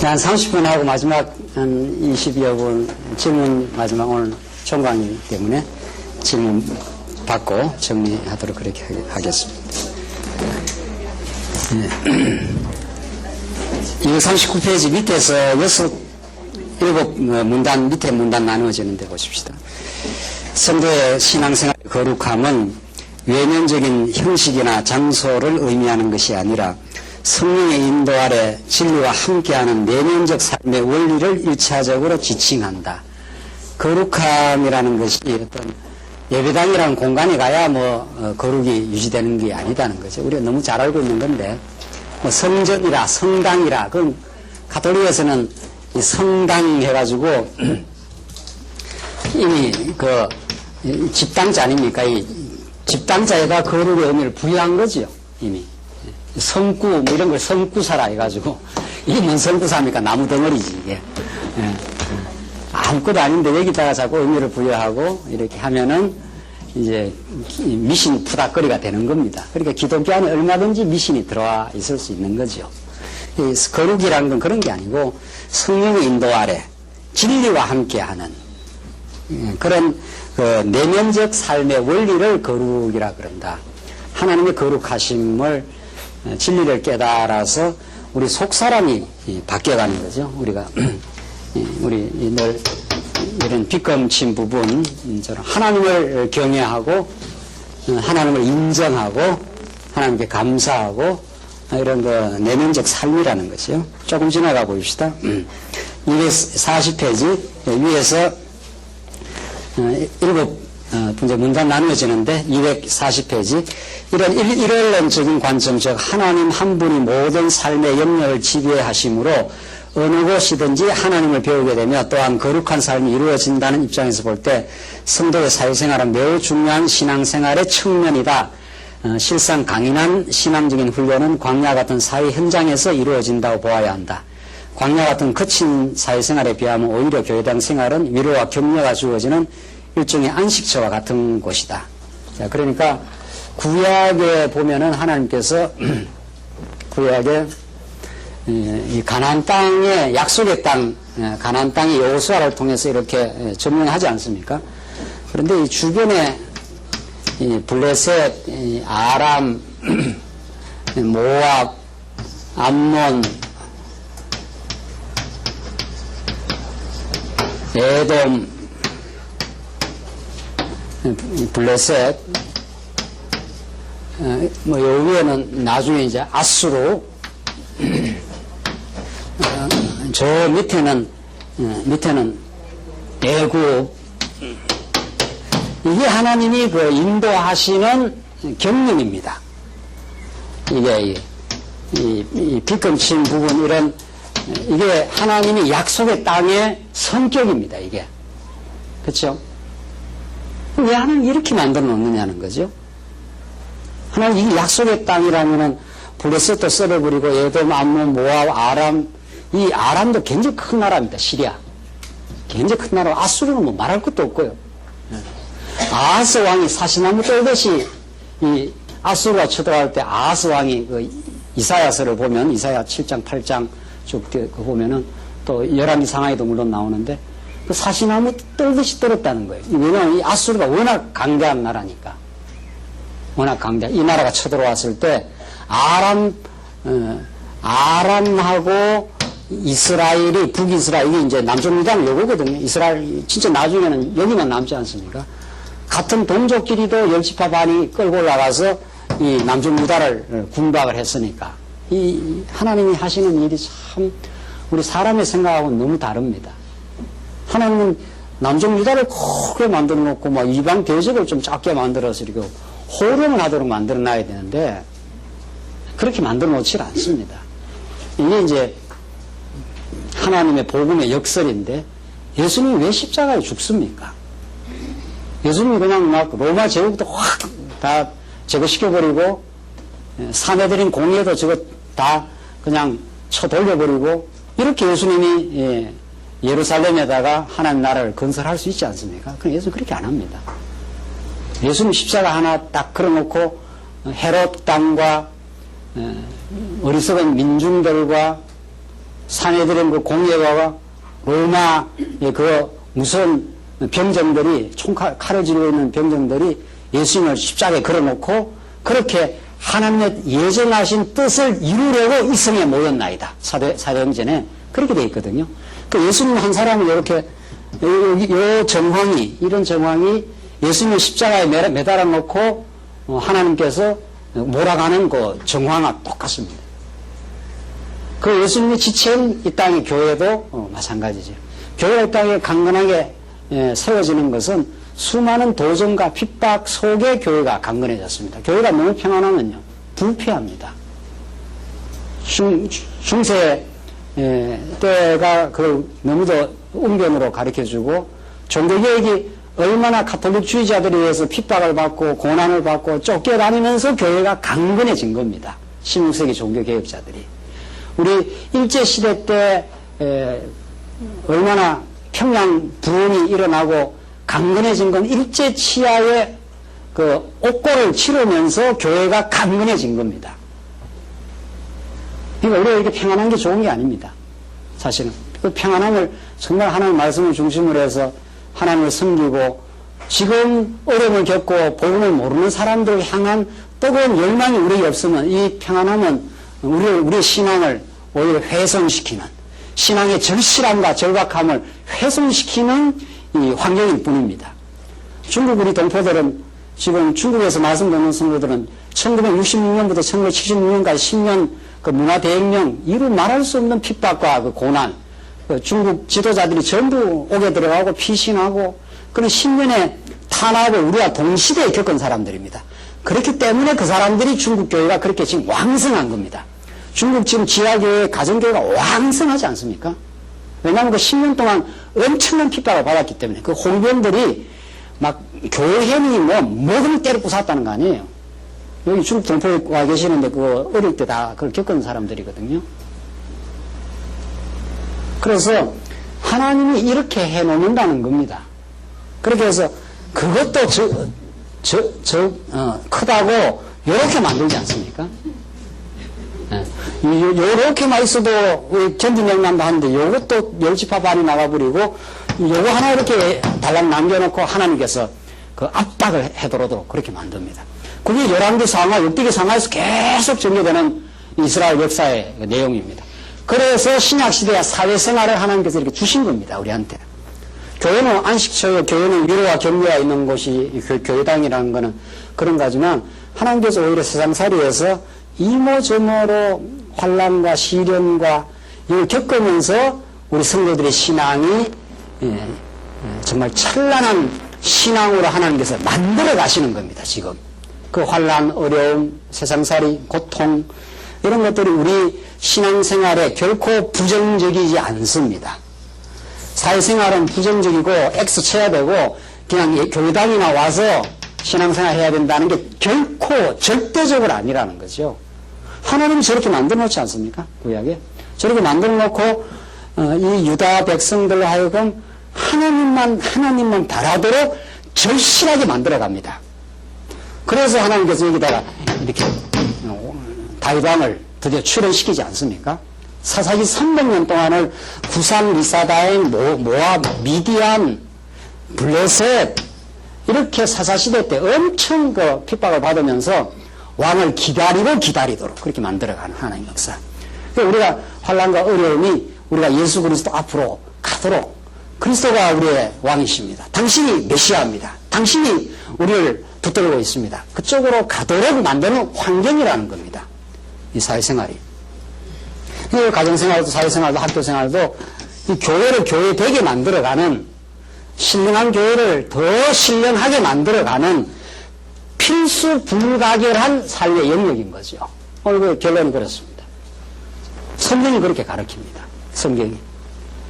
한 30분 하고 마지막 한 20여 분 질문 마지막 오늘 총강이기 때문에 질문 받고 정리하도록 그렇게 하겠습니다. 이 39페이지 밑에서 7 문단, 밑에 문단 나누어지는데 보십시다. 성도의 신앙생활의 거룩함은 외면적인 형식이나 장소를 의미하는 것이 아니라 성령의 인도 아래 진리와 함께하는 내면적 삶의 원리를 일차적으로 지칭한다. 거룩함이라는 것이 어떤 예배당이라는 공간에 가야 거룩이 유지되는 게 아니다는 거죠. 우리가 너무 잘 알고 있는 건데, 성전이라, 성당이라, 그건 가톨릭에서는 이 성당 해가지고 이미 집당자 아닙니까? 이 집당자에다 거룩의 의미를 부여한 거지요, 이미. 성구, 이런 걸 성구사라 해가지고, 이게 뭔 성구사입니까? 나무 덩어리지, 이게. 아무것도 아닌데 여기다가 자꾸 의미를 부여하고, 이렇게 하면은, 이제, 미신 푸닥거리가 되는 겁니다. 그러니까 기독교 안에 얼마든지 미신이 들어와 있을 수 있는 거죠. 이 거룩이라는 건 그런 게 아니고, 성령의 인도 아래, 진리와 함께하는, 그런, 내면적 삶의 원리를 거룩이라 그런다. 하나님의 거룩하심을 진리를 깨달아서 우리 속사람이 바뀌어가는 거죠. 우리가 우리 늘 이런 빗검친 부분, 하나님을 경외하고 하나님을 인정하고 하나님께 감사하고 이런 내면적 삶이라는 것이요. 조금 지나가 보십시다. 240페이지 위에서 7 문단 나누어지는데 240페이지 이런 일원론적인 관점, 즉 하나님 한 분이 모든 삶의 영역을 지배하심으로 어느 곳이든지 하나님을 배우게 되며 또한 거룩한 삶이 이루어진다는 입장에서 볼 때 성도의 사회생활은 매우 중요한 신앙생활의 측면이다. 실상 강인한 신앙적인 훈련은 광야 같은 사회 현장에서 이루어진다고 보아야 한다. 광야 같은 거친 사회생활에 비하면 오히려 교회당 생활은 위로와 격려가 주어지는 일종의 안식처와 같은 곳이다. 자, 그러니까 구약에 보면은 하나님께서 구약에 이 가나안 땅의 약속의 땅, 가나안 땅의 여호수아를 통해서 이렇게 점령하지 않습니까? 그런데 이 주변에 이 블레셋, 이 아람, 모압, 암몬, 에돔, 블레셋, 요 위에는 나중에 이제 아수르, 저 밑에는 애굽, 이게 하나님이 인도하시는 경륜입니다. 이게 이 빗금친 부분 이런 이게 하나님이 약속의 땅의 성격입니다. 이게 그렇죠? 왜 하나님이 이렇게 만들어 놓느냐는 거죠. 하나님 이게 약속의 땅이라면은 블레셋도 썰어버리고 에돔, 암몬, 모압, 아람, 이 아람도 굉장히 큰 나라입니다. 시리아 굉장히 큰 나라. 아수르는 말할 것도 없고요. 아하스 왕이 사시나무 떨듯이 이 아수르가 쳐들어갈 때 아하스 왕이 이사야서를 보면 이사야 7장 8장 쭉 보면은 또 열왕기 상하에도 물론 나오는데 그 사시나무 떨듯이 떨었다는 거예요. 왜냐하면 이 아수르가 워낙 강대한 나라니까. 워낙 강대. 이 나라가 쳐들어왔을 때 아람하고 이스라엘이 북이스라엘이 이제 남쪽 유다는 요거거든요. 이스라엘 진짜 나중에는 여기만 남지 않습니까? 같은 동족끼리도 열지파 반이 끌고 올라가서 이 남쪽 유다를 군박을 했으니까 이 하나님이 하시는 일이 참 우리 사람의 생각하고는 너무 다릅니다. 하나님은 남쪽 유다를 크게 만들어 놓고 막 이방 대적을 좀 작게 만들어서 이렇게 호령을 하도록 만들어 놔야 되는데 그렇게 만들어 놓지 않습니다. 이게 이제 하나님의 복음의 역설인데 예수님이 왜 십자가에 죽습니까? 예수님이 그냥 막 로마 제국도 확 다 제거시켜버리고 사내들인 공예도 저거 다 그냥 쳐돌려버리고 이렇게 예수님이 예루살렘에다가 하나님 나라를 건설할 수 있지 않습니까? 그럼 예수는 그렇게 안 합니다. 예수님 십자가 하나 딱 걸어놓고 헤롯 땅과 어리석은 민중들과 산해드린 그 공예가와 로마의 그 무슨 병정들이 칼을 쥐고 있는 병정들이 예수님을 십자가에 걸어놓고 그렇게 하나님의 예정하신 뜻을 이루려고 이 성에 모였나이다. 사도행전에 그렇게 되어 있거든요. 그 예수님 한 사람을 이렇게 이런 정황이 예수님을 십자가에 매달아 놓고 하나님께서 몰아가는 그 정황과 똑같습니다. 그 예수님의 지체인 이 땅의 교회도 마찬가지죠. 교회가 이 땅에 강건하게 세워지는 것은 수많은 도전과 핍박 속에 교회가 강건해졌습니다. 교회가 너무 평안하면요, 부패합니다. 중세 때가 그 너무도 웅변으로 가르쳐주고 종교개혁이 얼마나 가톨릭주의자들에 의해서 핍박을 받고 고난을 받고 쫓겨다니면서 교회가 강건해진 겁니다. 16세기 종교개혁자들이. 우리 일제시대 때 얼마나 평양 부흥이 일어나고 강건해진 건 일제 치하의 그 옥고를 치르면서 교회가 강건해진 겁니다. 그러니까 우리가 이렇게 평안한 게 좋은 게 아닙니다. 사실은. 그 평안함을 정말 하나님의 말씀을 중심으로 해서 하나님을 섬기고 지금 어려움을 겪고 복음을 모르는 사람들을 향한 뜨거운 열망이 우리에게 없으면 이 평안함은 우리의 신앙을 오히려 훼손시키는, 신앙의 절실함과 절박함을 훼손시키는 이 환경일 뿐입니다. 중국 우리 동포들은 지금 중국에서 말씀 듣는 성도들은 1966년부터 1976년까지 10년 그 문화대혁명 이루 말할 수 없는 핍박과 그 고난, 그 중국 지도자들이 전부 옥에 들어가고 피신하고 그런 10년의 탄압을 우리와 동시대에 겪은 사람들입니다. 그렇기 때문에 그 사람들이 중국 교회가 그렇게 지금 왕성한 겁니다. 중국 지금 지하교회, 가정교회가 왕성하지 않습니까? 왜냐하면 그 10년 동안 엄청난 핍박을 받았기 때문에 그 홍변들이 막 교회행위 목을 때려 부쉈다는 거 아니에요. 여기 중국 동포에 와 계시는데 그거 어릴 때 다 그걸 겪은 사람들이거든요. 그래서 하나님이 이렇게 해놓는다는 겁니다. 그렇게 해서 그것도 크다고 이렇게 만들지 않습니까? 요렇게만 있어도 견딘영난도 하는데 요것도 멸치파 반이 나가버리고 요거 하나 이렇게 달랑 남겨놓고 하나님께서 그 압박을 해도록 그렇게 만듭니다. 그게 열왕기 상하, 엽기기 상하에서 계속 전개되는 이스라엘 역사의 내용입니다. 그래서 신약시대의 사회생활을 하나님께서 이렇게 주신 겁니다. 우리한테. 교회는 안식처요, 교회는 위로와 격려가 있는 곳이 교회당이라는 거는 그런 거지만 하나님께서 오히려 세상살이에서 이모저모로 환난과 시련과 이걸 겪으면서 우리 성도들의 신앙이 정말 찬란한 신앙으로 하나님께서 만들어 가시는 겁니다. 지금 그 환난, 어려움, 세상살이, 고통 이런 것들이 우리 신앙생활에 결코 부정적이지 않습니다. 사회생활은 부정적이고 X 쳐야 되고 그냥 교회당이나 와서 신앙생활 해야 된다는 게 결코 절대적으로 아니라는 거죠. 하나님이 저렇게 만들어 놓지 않습니까? 구약에. 저렇게 만들어 놓고 이 유다 백성들로 하여금 하나님만 바라도록 절실하게 만들어 갑니다. 그래서 하나님께서 여기다가 이렇게 다윗 왕을 드디어 출현시키지 않습니까? 사사기 300년 동안을 구산, 리사다임, 모압, 미디안, 블레셋 이렇게 사사시대 때 엄청 그 핍박을 받으면서 왕을 기다리도록 그렇게 만들어가는 하나님의 역사. 우리가 환난과 어려움이 우리가 예수 그리스도 앞으로 가도록 그리스도가 우리의 왕이십니다. 당신이 메시아입니다. 당신이 우리를 붙들고 있습니다. 그쪽으로 가도록 만드는 환경이라는 겁니다. 이 사회생활이. 가정생활도 사회생활도 학교생활도 이 교회를 교회되게 만들어가는 신령한 교회를 더 신령하게 만들어가는 필수 불가결한 삶의 영역인 거죠. 오늘 그 결론은 그렇습니다. 성경이 그렇게 가르칩니다. 성경이.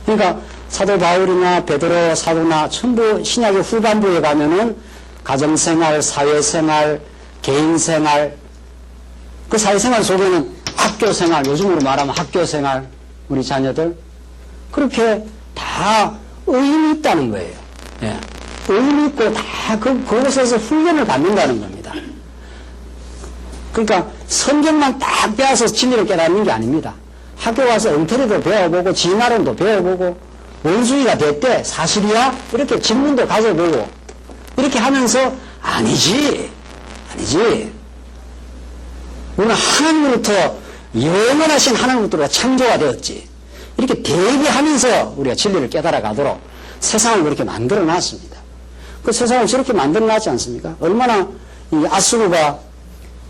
그러니까 사도 바울이나 베드로 사도나 전부 신약의 후반부에 가면은 가정생활, 사회생활, 개인생활 그 사회생활 속에는 학교생활, 요즘으로 말하면 학교생활 우리 자녀들 그렇게 다 의미 있다는 거예요. 예. 의미 있고 다 그곳에서 훈련을 받는다는 겁니다. 그러니까 성경만 딱 빼앗아서 진리를 깨닫는 게 아닙니다. 학교 가서 엉터리도 배워보고 진화론도 배워보고 원숭이가 됐대 사실이야? 이렇게 질문도 가져보고 이렇게 하면서 아니지 우리는 하나님으로부터 영원하신 하나님으로부터 창조가 되었지 이렇게 대비하면서 우리가 진리를 깨달아 가도록 세상을 그렇게 만들어 놨습니다. 그 세상을 저렇게 만들어 놨지 않습니까? 얼마나 이 아수르가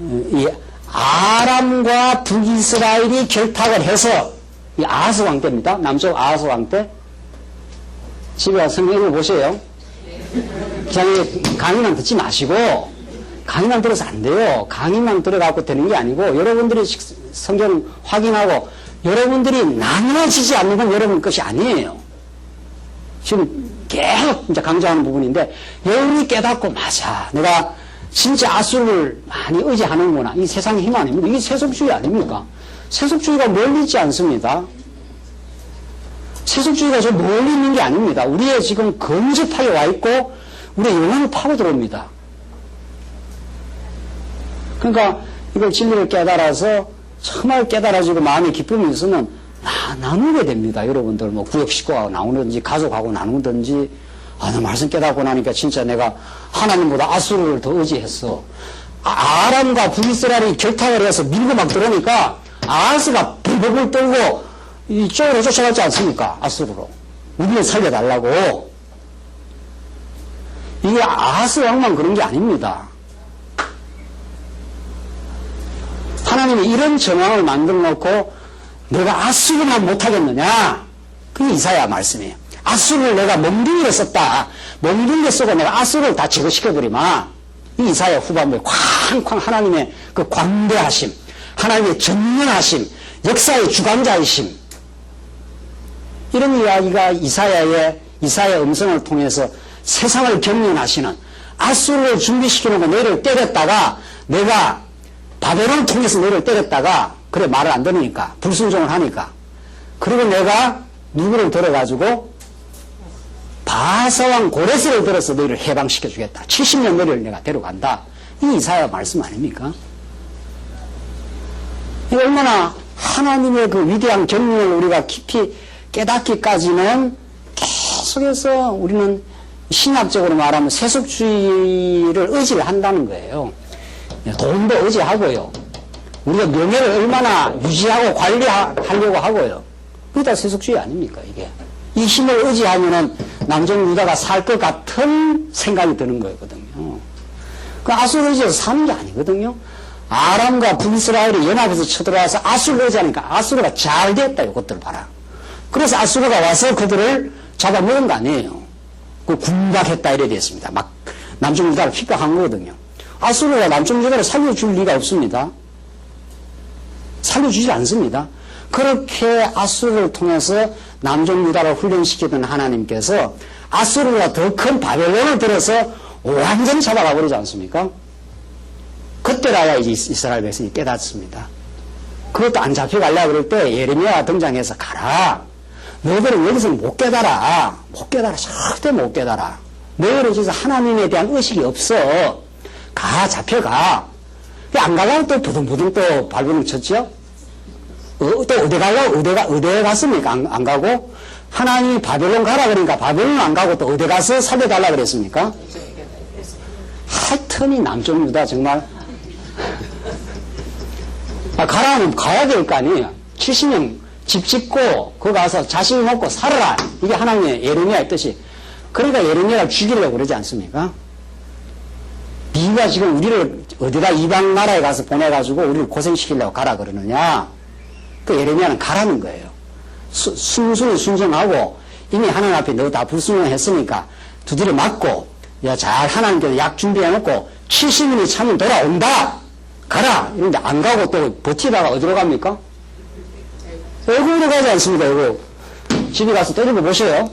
이 아람과 북이스라엘이 결탁을 해서 이 아하스 왕 때입니다. 남쪽 아하스 왕 때 집에 가서 성경을 보세요. 그냥 강의만 듣지 마시고 강의만 들어서 안 돼요. 강의만 들어가고 되는 게 아니고 여러분들이 성경 확인하고 여러분들이 나눠지지 않는 건 여러분 것이 아니에요. 지금 계속 이제 강조하는 부분인데 여러분이 깨닫고 맞아. 내가 진짜 아수르를 많이 의지하는구나. 이 세상의 힘 아닙니다. 이게 세속주의 아닙니까? 세속주의가 멀리 있지 않습니다. 세속주의가 저 멀리 있는 게 아닙니다. 우리의 지금 근접하게 와 있고 우리의 영혼을 파고 들어옵니다. 그러니까 이걸 진리를 깨달아서 정말 깨달아지고 마음의 기쁨이 있으면 나누게 됩니다. 여러분들 뭐 구역 식구하고 나누든지 가족하고 나누든지 나 말씀 깨닫고 나니까 진짜 내가 하나님보다 아수르를 더 의지했어. 아람과 북이스라엘이 결탁을 해서 밀고 막 들어오니까 아하스가 불복을 떨고 이쪽으로 쫓아갔지 않습니까? 아수르로. 우리를 살려달라고. 이게 아하스 왕만 그런 게 아닙니다. 하나님이 이런 정황을 만들어 놓고 내가 아수르만 못하겠느냐? 그게 이사야 말씀이에요. 아수르를 내가 멍둥이로 썼다. 멍둥이로 쓰고 내가 아수르를 다 제거시켜버리마. 이 이사야 후반부에 쾅쾅 하나님의 그 광대하심, 하나님의 전면하심, 역사의 주관자이심. 이런 이야기가 이사야의 음성을 통해서 세상을 경륜하시는 아수르를 준비시키는 너희를 때렸다가 내가 바벨론을 통해서 너희를 때렸다가 그래 말을 안 들으니까 불순종을 하니까 그리고 내가 누구를 들어가지고 바사왕 고레스를 들어서 너희를 해방시켜 주겠다. 70년 너희를 내가 데려간다. 이 이사야 말씀 아닙니까? 이거 얼마나 하나님의 그 위대한 경륜을 우리가 깊이 깨닫기까지는 계속해서 우리는 신학적으로 말하면 세속주의를 의지를 한다는 거예요. 돈도 의지하고요. 우리가 명예를 얼마나 유지하고 관리하려고 하고요. 그게 다 세속주의 아닙니까, 이게? 이 힘을 의지하면은 남정유다가 살 것 같은 생각이 드는 거거든요. 그 아수르 의지에서 사는 게 아니거든요. 아람과 북이스라엘이 연합해서 쳐들어와서 아수르 의지하니까 아수르가 잘 됐다, 이것들 봐라. 그래서 아수르가 와서 그들을 잡아먹은 거 아니에요. 그 군박했다 이래 됐습니다. 막 남정유다를 핍박한 거거든요. 아수르가 남정유다를 살려줄 리가 없습니다. 살려주지 않습니다. 그렇게 아수르를 통해서 남정유다를 훈련시키던 하나님께서 아수르가 더 큰 바벨론을 들어서 완전히 잡아가 버리지 않습니까? 그때라야 이제 이스라엘 백성이 깨닫습니다. 그것도 안 잡혀가려고 그럴 때 예레미야가 등장해서 가라. 너희들은 여기서는 못 깨달아. 못 깨달아. 절대 못 깨달아. 너희들은 진짜 하나님에 대한 의식이 없어. 가, 잡혀가. 안 가려고 또 부둥부둥 또 발버둥 쳤죠? 또 어디 가려고? 어디에 갔습니까? 안 가고? 하나님이 바벨론 가라 그러니까 바벨론 안 가고 또 어디 가서 살려달라 그랬습니까? 하여튼이 남쪽 유다 정말. 가라면 가야 될 거 아니에요. 70년 집 짓고, 거기 가서 자식 먹고 살아라. 이게 하나님의 예레미야의 뜻이. 그러니까 예레미야를 죽이려고 그러지 않습니까? 네가 지금 우리를 어디다 이방 나라에 가서 보내가지고 우리를 고생시키려고 가라 그러느냐? 그 예레미야는 가라는 거예요. 순순히 순종하고 이미 하나님 앞에 너 다 불순종했으니까 두드려 맞고 야, 잘 하나님께서 약 준비해놓고 70년이 차면 돌아온다. 가라. 이런데 안 가고 또 버티다가 어디로 갑니까? 애국으로 가지 않습니까? 애국. 집에 가서 때리고 보세요.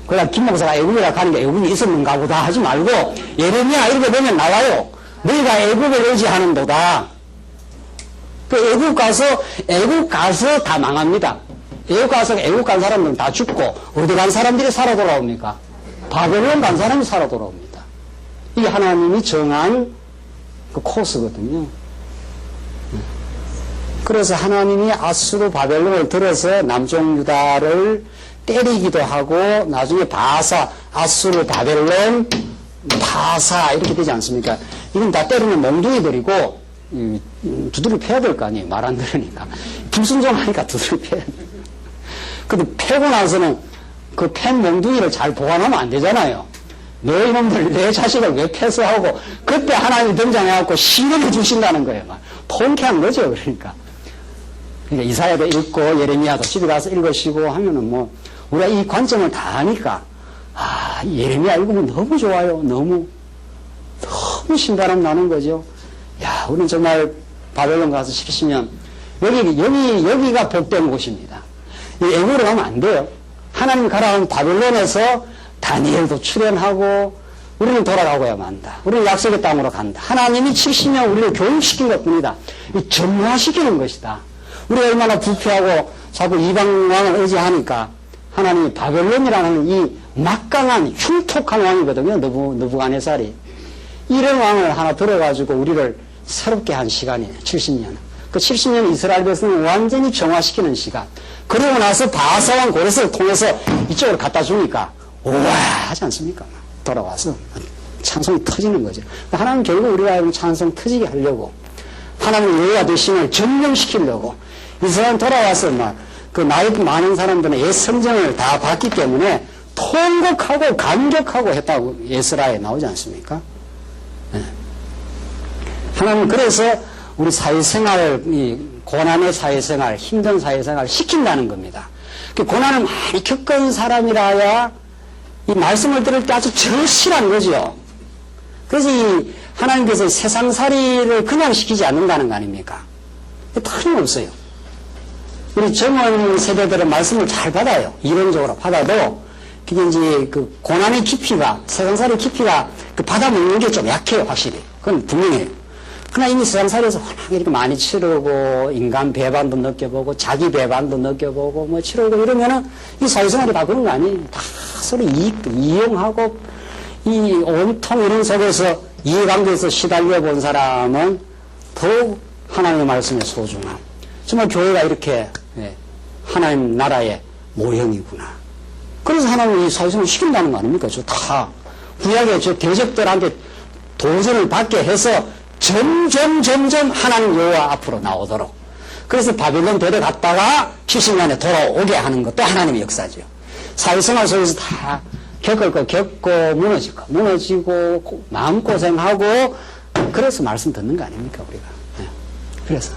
그러다 김 목사가 애국이라 가는 게 애국이 있었는가 보다 하지 말고 예레미야 이렇게 보면 나와요. 너희가 애국을 의지하는도다. 그 애국 가서 다 망합니다. 애국 간 사람들은 다 죽고 어디 간 사람들이 살아 돌아옵니까? 바벨론 간 사람이 살아 돌아옵니다. 이게 하나님이 정한 그 코스거든요. 그래서 하나님이 아수르 바벨론을 들어서 남쪽 유다를 때리기도 하고 나중에 바사, 아수르, 바벨론, 바사 이렇게 되지 않습니까? 이건 다 때리면 몽둥이들이고 두드려 패야 될 거 아니에요. 말 안 들으니까. 불순종하니까 두드려 패야 돼. 근데 패고 나서는 그 팬 몽둥이를 잘 보관하면 안 되잖아요. 너 이놈들 내 자식을 왜 패스하고 그때 하나님이 등장해갖고 시련을 주신다는 거예요. 막 통쾌한 거죠. 그러니까 이사야도 읽고 예레미야도 집에 가서 읽으시고 하면은 뭐 우리가 이 관점을 다 아니까 예레미야 읽으면 너무 좋아요. 너무 신바람 나는 거죠. 야, 우리는 정말 바벨론 가서 싶으시면 여기가 복된 곳입니다. 애국으로 가면 안 돼요. 하나님 가라는 바벨론에서 다니엘도 출연하고 우리는 돌아가고야만 한다. 우리는 약속의 땅으로 간다. 하나님이 70년 우리를 교육시킨 것뿐이다. 전무화시키는 것이다. 우리가 얼마나 부패하고 자꾸 이방왕을 의지하니까 하나님이 바벨론이라는 이 막강한 흉폭한 왕이거든요. 느부갓네살이. 이런 왕을 하나 들어가지고 우리를 새롭게 한 시간이에요. 70년. 그 70년 이스라엘 백성을 완전히 정화시키는 시간. 그러고 나서 바사왕 고레스를 통해서 이쪽으로 갖다 주니까 우와 하지 않습니까? 돌아와서 찬송이 터지는 거죠. 하나님 결국 우리가 찬송 터지게 하려고 하나님 여호와 되심을 증명시키려고 이스라엘 돌아와서 막 그 나이 많은 사람들은 옛 성경을 다 봤기 때문에 통곡하고 감격하고 했다고 예스라에 나오지 않습니까? 네. 하나님 그래서 우리 사회생활, 고난의 사회생활, 힘든 사회생활을 시킨다는 겁니다. 그 고난을 많이 겪은 사람이라야 이 말씀을 들을 때 아주 절실한 거죠. 그래서 이 하나님께서 세상살이를 그냥 시키지 않는다는 거 아닙니까? 틀림없어요. 우리 젊은 세대들은 말씀을 잘 받아요. 이론적으로 받아도 그게 이제 그 고난의 깊이가, 세상살이 깊이가 그 받아먹는 게 좀 약해요, 확실히. 그건 분명해요. 그러나 이미 세상살이에서 워낙 이렇게 많이 치르고, 인간 배반도 느껴보고, 자기 배반도 느껴보고, 뭐 치르고 이러면은 이 사회생활이 다 그런 거 아니에요. 다 서로 이용하고, 이 온통 이런 속에서 이해관계에서 시달려 본 사람은 더욱 하나님의 말씀의 소중함. 정말 교회가 이렇게 하나님 나라의 모형이구나. 그래서 하나님이 이 사회생활을 시킨다는 거 아닙니까? 저 다 구약의 저 대적들한테 도전을 받게 해서 점점 하나님 여호와 앞으로 나오도록. 그래서 바빌론 데려갔다가 70년에 돌아오게 하는 것도 하나님의 역사죠. 사회생활 속에서 다 겪을 거 겪고 무너지고 마음고생하고 그래서 말씀 듣는 거 아닙니까 우리가. 그래서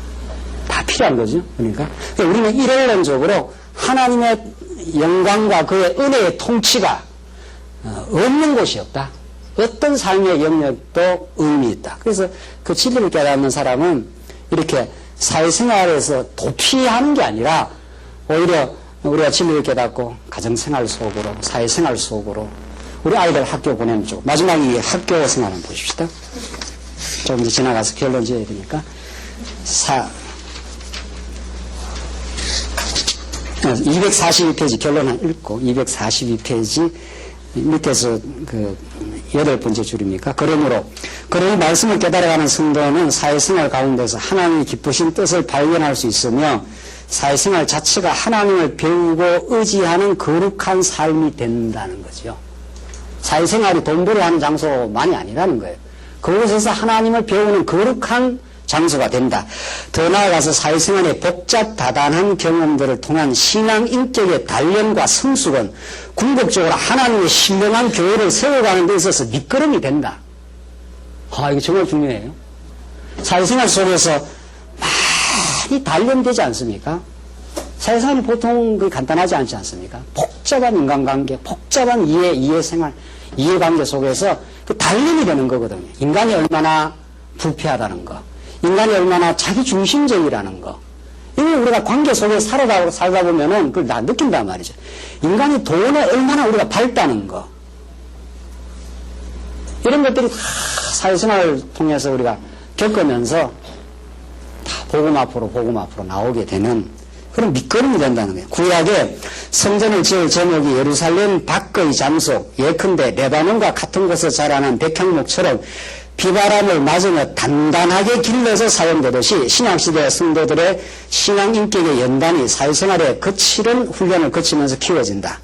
다 필요한 거죠. 그러니까 우리는 일원론적으로 하나님의 영광과 그의 은혜의 통치가 없는 곳이 없다. 어떤 삶의 영역도 의미 있다. 그래서 그 진리를 깨닫는 사람은 이렇게 사회생활에서 도피하는 게 아니라 오히려 우리가 진리를 깨닫고 가정생활 속으로 사회생활 속으로 우리 아이들 학교 보내는 쪽 마지막에 학교 생활 한번 보십시다. 조금 더 지나가서 결론 지어야 되니까 242페이지 결론을 읽고 242페이지 밑에서 그 8번째 줄입니까? 그러므로 말씀을 깨달아가는 성도는 사회생활 가운데서 하나님이 기쁘신 뜻을 발견할 수 있으며 사회생활 자체가 하나님을 배우고 의지하는 거룩한 삶이 된다는 거죠. 사회생활이 돈벌이하는 장소만이 아니라는 거예요. 그곳에서 하나님을 배우는 거룩한 장소가 된다. 더 나아가서 사회생활의 복잡 다단한 경험들을 통한 신앙 인격의 단련과 성숙은 궁극적으로 하나님의 신령한 교회를 세워가는 데 있어서 밑거름이 된다. 이거 정말 중요해요. 사회생활 속에서 많이 단련되지 않습니까? 사회생활이 보통 간단하지 않지 않습니까? 복잡한 인간관계, 복잡한 이해생활, 이해관계 속에서 그 단련이 되는 거거든요. 인간이 얼마나 불쾌하다는 거. 인간이 얼마나 자기중심적이라는 거. 이거 우리가 관계 속에 살다 보면은 그걸 다 느낀단 말이죠. 인간이 돈에 얼마나 우리가 밝다는 거. 이런 것들이 다 사회생활을 통해서 우리가 겪으면서 다 복음 앞으로 나오게 되는 그런 밑거름이 된다는 거예요. 구약에 성전을 지을 제목이 예루살렘 밖의 장소, 예컨대 레바논과 같은 곳에 자라는 백향목처럼 비바람을 맞으며 단단하게 길러서 사용되듯이 신약시대 성도들의 신앙 인격의 연단이 사회생활에 거칠은 훈련을 거치면서 키워진다.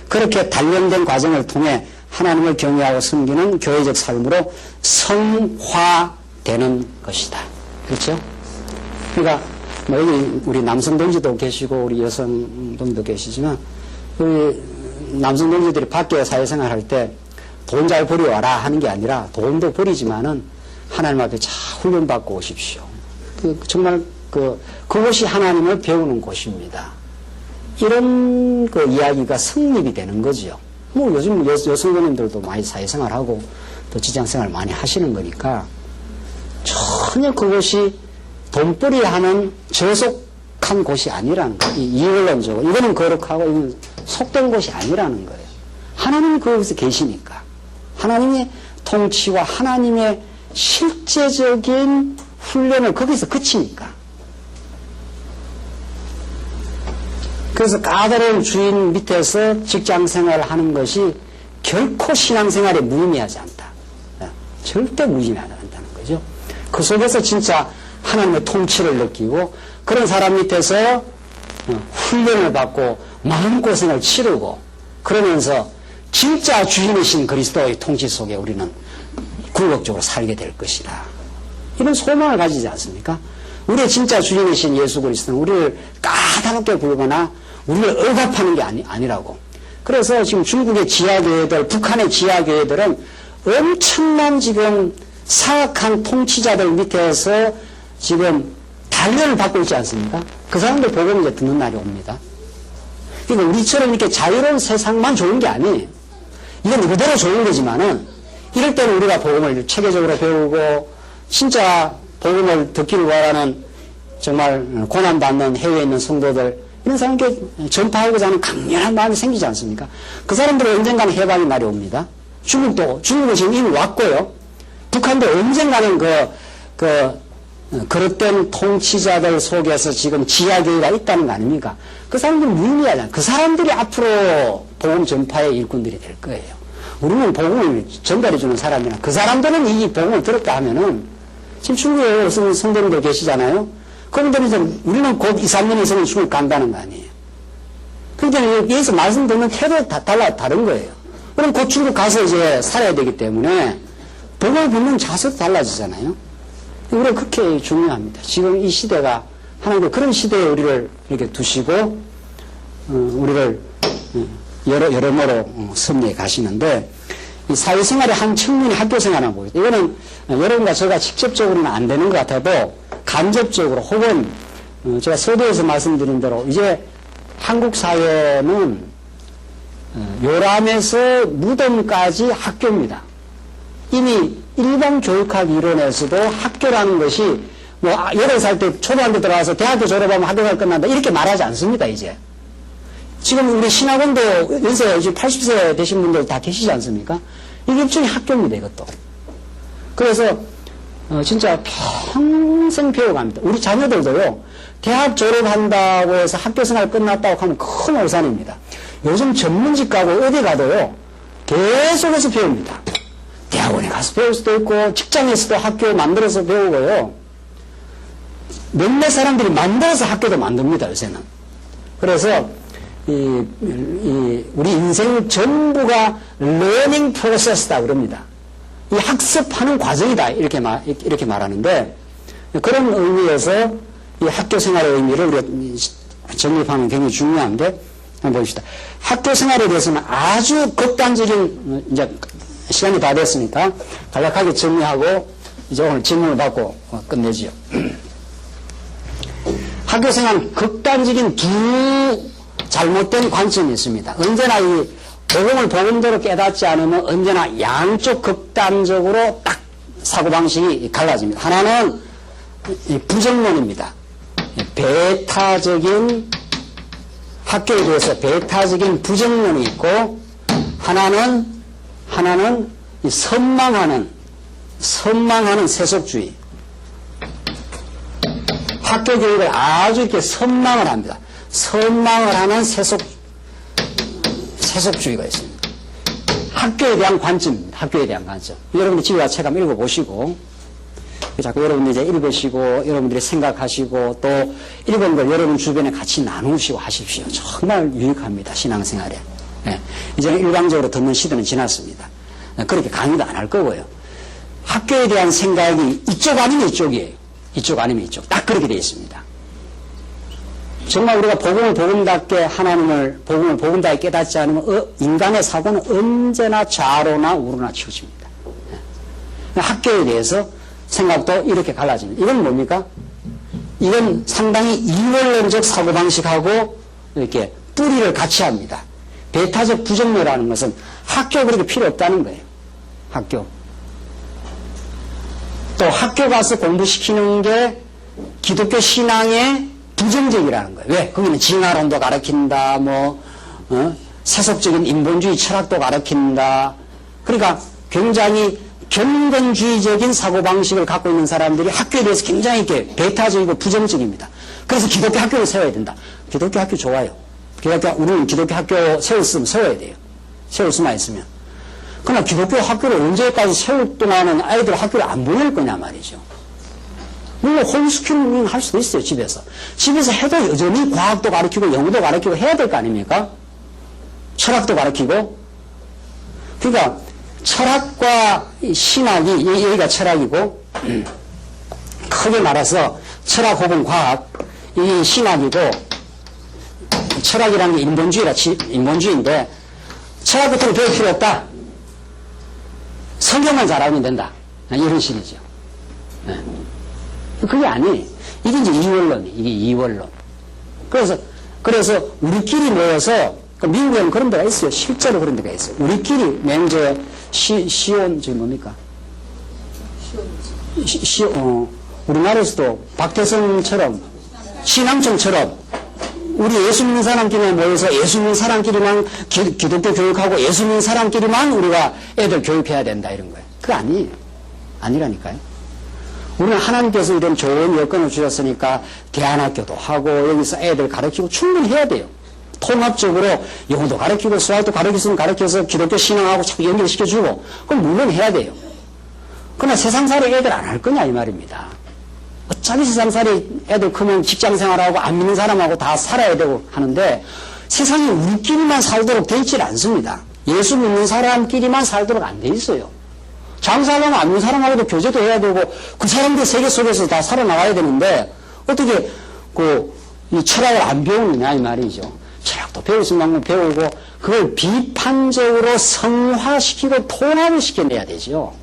그렇게 단련된 과정을 통해 하나님을 경외하고 섬기는 교회적 삶으로 성화되는 것이다. 그렇죠? 그러니까 뭐 여기 우리 남성 동지도 계시고 우리 여성 동지도 계시지만 우리 남성 동지들이 밖에 사회생활 할 때 돈 잘 벌여와라 하는 게 아니라 돈도 벌이지만은 하나님 앞에 잘 훈련받고 오십시오. 정말 그곳이 하나님을 배우는 곳입니다. 이런 이야기가 성립이 되는 거죠. 뭐 요즘 여성분들도 많이 사회생활하고 또 직장생활 많이 하시는 거니까 전혀 그것이 돈벌이 하는 저속한 곳이 아니라는 거예요. 이원론적으로. 이거는 거룩하고 이건 속된 곳이 아니라는 거예요. 하나님이 거기서 계시니까. 하나님의 통치와 하나님의 실제적인 훈련을 거기서 그치니까. 그래서 까다로운 주인 밑에서 직장생활을 하는 것이 결코 신앙생활에 무의미하지 않다. 절대 무의미하지 않다는 거죠. 그 속에서 진짜 하나님의 통치를 느끼고 그런 사람 밑에서 훈련을 받고 마음고생을 치르고 그러면서 진짜 주인이신 그리스도의 통치 속에 우리는 굴복적으로 살게 될 것이다. 이런 소망을 가지지 않습니까? 우리의 진짜 주인이신 예수 그리스도는 우리를 까다롭게 굴거나 우리를 억압하는 게 아니라고. 그래서 지금 중국의 지하교회들, 북한의 지하교회들은 엄청난 지금 사악한 통치자들 밑에서 지금 단련을 받고 있지 않습니까? 그 사람들 복음을 이제 듣는 날이 옵니다. 그러니까 우리처럼 이렇게 자유로운 세상만 좋은 게 아니에요. 이건 그대로 좋은 거지만은 이럴 때는 우리가 복음을 체계적으로 배우고 진짜 복음을 듣기를 바라는 정말 고난받는 해외에 있는 성도들 이런 사람께 전파하고자 하는 강렬한 마음이 생기지 않습니까? 그 사람들은 언젠가는 해방의 날이 옵니다. 중국은 지금 이미 왔고요. 북한도 언젠가는 그릇된 통치자들 속에서 지금 지하교회가 있다는 거 아닙니까? 그 사람들은 무의미하잖아요. 그 사람들이 앞으로 복음 전파의 일꾼들이 될 거예요. 우리는 복음을 전달해주는 사람이나 그 사람들은 이 복음을 들었다 하면은 지금 중국에 무슨 성도님들 계시잖아요. 그분들은 우리는 곧 2, 3년 있으면 중국 간다는 거 아니에요. 그런데 여기서 말씀 듣는 태도가 다른 거예요. 그럼 곧 중국 가서 이제 살아야 되기 때문에 복음을 듣는 자세도 달라지잖아요. 우리가 그렇게 중요합니다. 지금 이 시대가 하나님께 그런 시대에 우리를 이렇게 두시고 우리를 여러모로 섭리해 가시는데 이 사회생활의 한 측면이 학교생활하고 보이죠. 이거는 여러분과 제가 직접적으로는 안 되는 것 같아도 간접적으로 혹은 제가 서두에서 말씀드린 대로 이제 한국 사회는 요람에서 무덤까지 학교입니다. 이미 일반 교육학 이론에서도 학교라는 것이 뭐 8살 때 초등학교 들어가서 대학교 졸업하면 학교가 끝난다 이렇게 말하지 않습니다. 이제 지금 우리 신학원도 연세 이제 80세 되신 분들 다 계시지 않습니까? 이게 일종의 학교입니다. 이것도. 그래서 진짜 평생 배워갑니다. 우리 자녀들도요. 대학 졸업한다고 해서 학교생활 끝났다고 하면 큰 오산입니다. 요즘 전문직 가고 어디 가도요. 계속해서 배웁니다. 대학원에 가서 배울 수도 있고 직장에서도 학교 만들어서 배우고요. 몇몇 사람들이 만들어서 학교도 만듭니다. 요새는. 그래서 우리 인생 전부가 러닝 프로세스다 그럽니다. 이 학습하는 과정이다 이렇게 말하는데 그런 의미에서 이 학교 생활의 의미를 우리가 정립하면 굉장히 중요한데 한번 봅시다. 학교 생활에 대해서는 아주 극단적인 이제 시간이 다 됐으니까 간략하게 정리하고 이제 오늘 질문을 받고 끝내지요. 학교 생활은 극단적인 두 잘못된 관점이 있습니다. 언제나 이 복음을 복음대로 깨닫지 않으면 언제나 양쪽 극단적으로 딱 사고방식이 갈라집니다. 하나는 부정론입니다. 배타적인 학교에 대해서 배타적인 부정론이 있고 하나는 이 선망하는 세속주의. 학교 교육을 아주 이렇게 선망을 합니다. 선망을 하는 세속주의가 있습니다. 학교에 대한 관점입니다. 학교에 대한 관점. 여러분들 집에 가서 책 한번 읽어보시고, 자꾸 여러분들이 이제 읽으시고, 여러분들이 생각하시고, 또 읽은 걸 여러분 주변에 같이 나누시고 하십시오. 정말 유익합니다. 신앙생활에. 예. 이제는 일방적으로 듣는 시대는 지났습니다. 그렇게 강의도 안 할 거고요. 학교에 대한 생각이 이쪽 아니면 이쪽이에요. 이쪽 아니면 이쪽. 딱 그렇게 되어 있습니다. 정말 우리가 복음을 복음답게 하나님을 복음을 복음답게 깨닫지 않으면 인간의 사고는 언제나 좌로나 우로나 치우칩니다. 학교에 대해서 생각도 이렇게 갈라집니다. 이건 뭡니까? 이건 상당히 이원론적 사고방식하고 이렇게 뿌리를 같이 합니다. 배타적 부정론이라는 것은 학교 그렇게 필요 없다는 거예요. 학교. 또 학교 가서 공부시키는 게 기독교 신앙의 부정적이라는 거예요. 왜? 거기는 진화론도 가르친다, 세속적인 인본주의 철학도 가르친다. 그러니까 굉장히 경건주의적인 사고방식을 갖고 있는 사람들이 학교에 대해서 굉장히 이렇게 배타적이고 부정적입니다. 그래서 기독교 학교를 세워야 된다. 기독교 학교 좋아요. 우리는 기독교 학교 세워야 돼요. 세울 수만 있으면. 그러나 기독교 학교를 언제까지 세울 동안은 아이들 학교를 안 보낼 거냐 말이죠. 물론 홈스쿨링 할 수도 있어요. 집에서. 집에서 해도 여전히 과학도 가르치고 영어도 가르치고 해야 될 거 아닙니까? 철학도 가르치고. 그러니까 철학과 신학이 여기가 철학이고 크게 말해서 철학 혹은 과학 이 신학이고 철학이라는 게 인본주의인데 철학 같은 거 배울 필요 없다. 성경만 잘하면 된다. 이런 식이죠. 네. 그게 아니에요. 이게 이제 이게 이원론. 그래서 우리끼리 모여서, 미국에는 그런 데가 있어요. 실제로 그런 데가 있어요. 우리끼리, 시온, 저기 뭡니까? 우리나라에서도 박태성처럼, 신앙청처럼, 우리 예수 믿는 사람끼리만 모여서 예수 믿는 사람끼리만 기독교 교육하고 예수 믿는 사람끼리만 우리가 애들 교육해야 된다, 이런 거예요. 그거 아니에요. 아니라니까요. 우리는 하나님께서 이런 좋은 여건을 주셨으니까 대안학교도 하고 여기서 애들 가르치고 충분히 해야 돼요. 통합적으로 영어도 가르치고 수학도 가르쳐서 기독교 신앙하고 자꾸 연결시켜주고 그럼 물론 해야 돼요. 그러나 세상살이 애들 안 할 거냐 이 말입니다. 어차피 세상살이 애들 크면 직장생활하고 안 믿는 사람하고 다 살아야 되고 하는데 세상이 우리끼리만 살도록 돼 있질 않습니다. 예수 믿는 사람끼리만 살도록 안 돼 있어요. 장사하려면 안 믿는 사람하고도 교제도 해야 되고 그 사람들 세계 속에서 다 살아나가야 되는데 어떻게 이 철학을 안 배우느냐 이 말이죠. 철학도 배울 수 있는 만큼 배우고 그걸 비판적으로 성화시키고 통합을 시켜내야 되죠.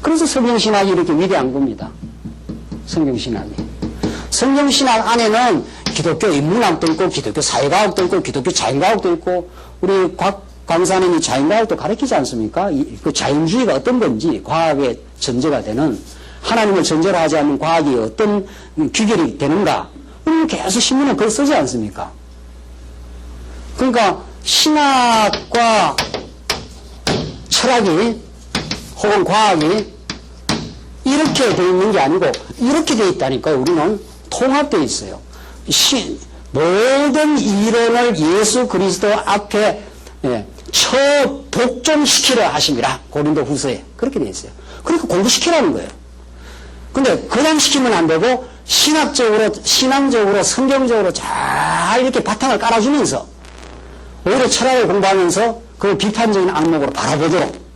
그래서 성경신학이 이렇게 위대한 겁니다. 성경신학이. 성경신학 안에는 기독교 인문학도 있고 기독교 사회과학도 있고 기독교 자연과학도 있고 우리 강사는 이 자연과학도 가르치지 않습니까? 그 자연주의가 어떤 건지 과학의 전제가 되는 하나님을 전제로 하지 않는 과학이 어떤 귀결이 되는가 우리는 계속 신문에 글 쓰지 않습니까? 그러니까 신학과 철학이 혹은 과학이 이렇게 되어 있는 게 아니고 이렇게 되어 있다니까요. 우리는 통합되어 있어요. 모든 이론을 예수 그리스도 앞에 복종시키려 하심이라 고린도 후서에 그렇게 되어 있어요. 그러니까 공부시키라는 거예요. 근데 그냥 시키면 안 되고 신앙적으로 성경적으로 잘 이렇게 바탕을 깔아주면서 오히려 철학을 공부하면서 그걸 비판적인 안목으로 바라보도록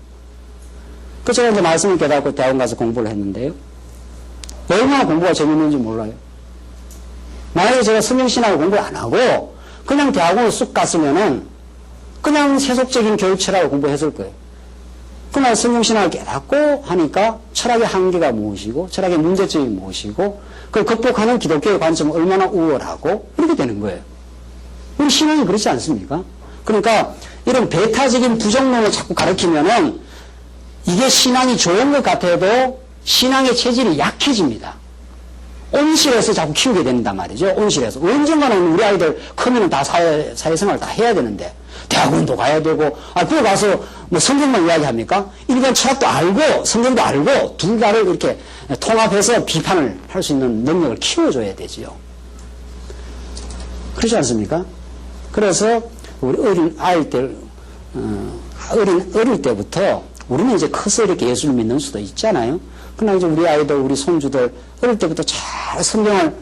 제가 이제 말씀을 깨닫고 대학원 가서 공부를 했는데요. 얼마나 공부가 재밌는지 몰라요. 만약에 제가 성경신학을 공부를 안 하고 그냥 대학원을 쑥 갔으면은 그냥 세속적인 교육 철학을 공부했을 거예요. 그날 성경신학을 깨닫고 하니까 철학의 한계가 무엇이고 철학의 문제점이 무엇이고 그걸 극복하는 기독교의 관점은 얼마나 우월하고 이렇게 되는 거예요. 우리 신앙이 그렇지 않습니까? 그러니까 이런 배타적인 부정론을 자꾸 가르치면은 이게 신앙이 좋은 것 같아도 신앙의 체질이 약해집니다. 온실에서 자꾸 키우게 된단 말이죠. 온실에서. 언젠가는 우리 아이들 크면 다 사회생활 다 해야 되는데 대학원도 가야 되고 그거 가서 뭐 성경만 이야기합니까? 일반 철학도 알고 성경도 알고 둘 다를 이렇게 통합해서 비판을 할 수 있는 능력을 키워줘야 되지요. 그렇지 않습니까? 그래서 우리 어린 아이들 어릴 때부터 우리는 이제 커서 이렇게 예수를 믿는 수도 있잖아요. 그러나 이제 우리 아이들, 우리 손주들 어릴 때부터 잘 성경을,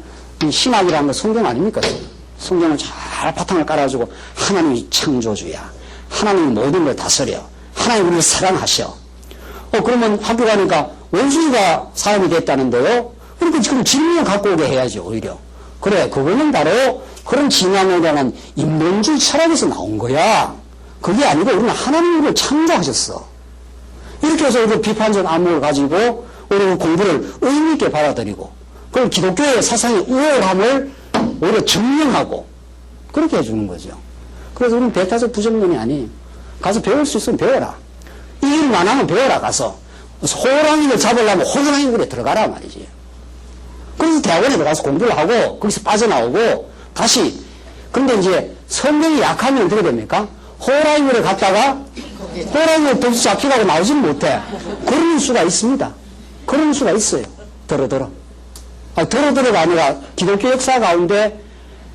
신학이라는 건 성경 아닙니까? 성경을 잘 바탕을 깔아주고 하나님이 창조주야. 하나님이 모든 걸 다스려. 하나님 우리를 사랑하셔. 그러면 학교 가니까 원숭이가 사람이 됐다는데요? 그러니까 지금 질문을 갖고 오게 해야죠, 오히려. 그래, 그거는 바로 그런 진화에 대한 인본주의 철학에서 나온 거야. 그게 아니고 우리는 하나님을 창조하셨어. 이렇게 해서 우리 비판적 암묵을 가지고 우리 공부를 의미있게 받아들이고 그걸 기독교의 사상의 우월함을 오히려 증명하고 그렇게 해주는 거죠. 그래서 우리는 배타적 부정론이 아니에요. 가서 배울 수 있으면 배워라. 이 일만 하면 배워라 가서. 호랑이를 잡으려면 호랑이 굴에 들어가라 말이지. 그래서 대학원에 들어가서 공부를 하고 거기서 빠져나오고 다시. 근데 이제 성경이 약하면 어떻게 됩니까? 호랑이 굴에 갔다가 호랑이를 덥수 잡히고 나오지는 못해. 그런 수가 있습니다. 그런 수가 있어요. 더러더러. 더러더러가 아니라 기독교 역사 가운데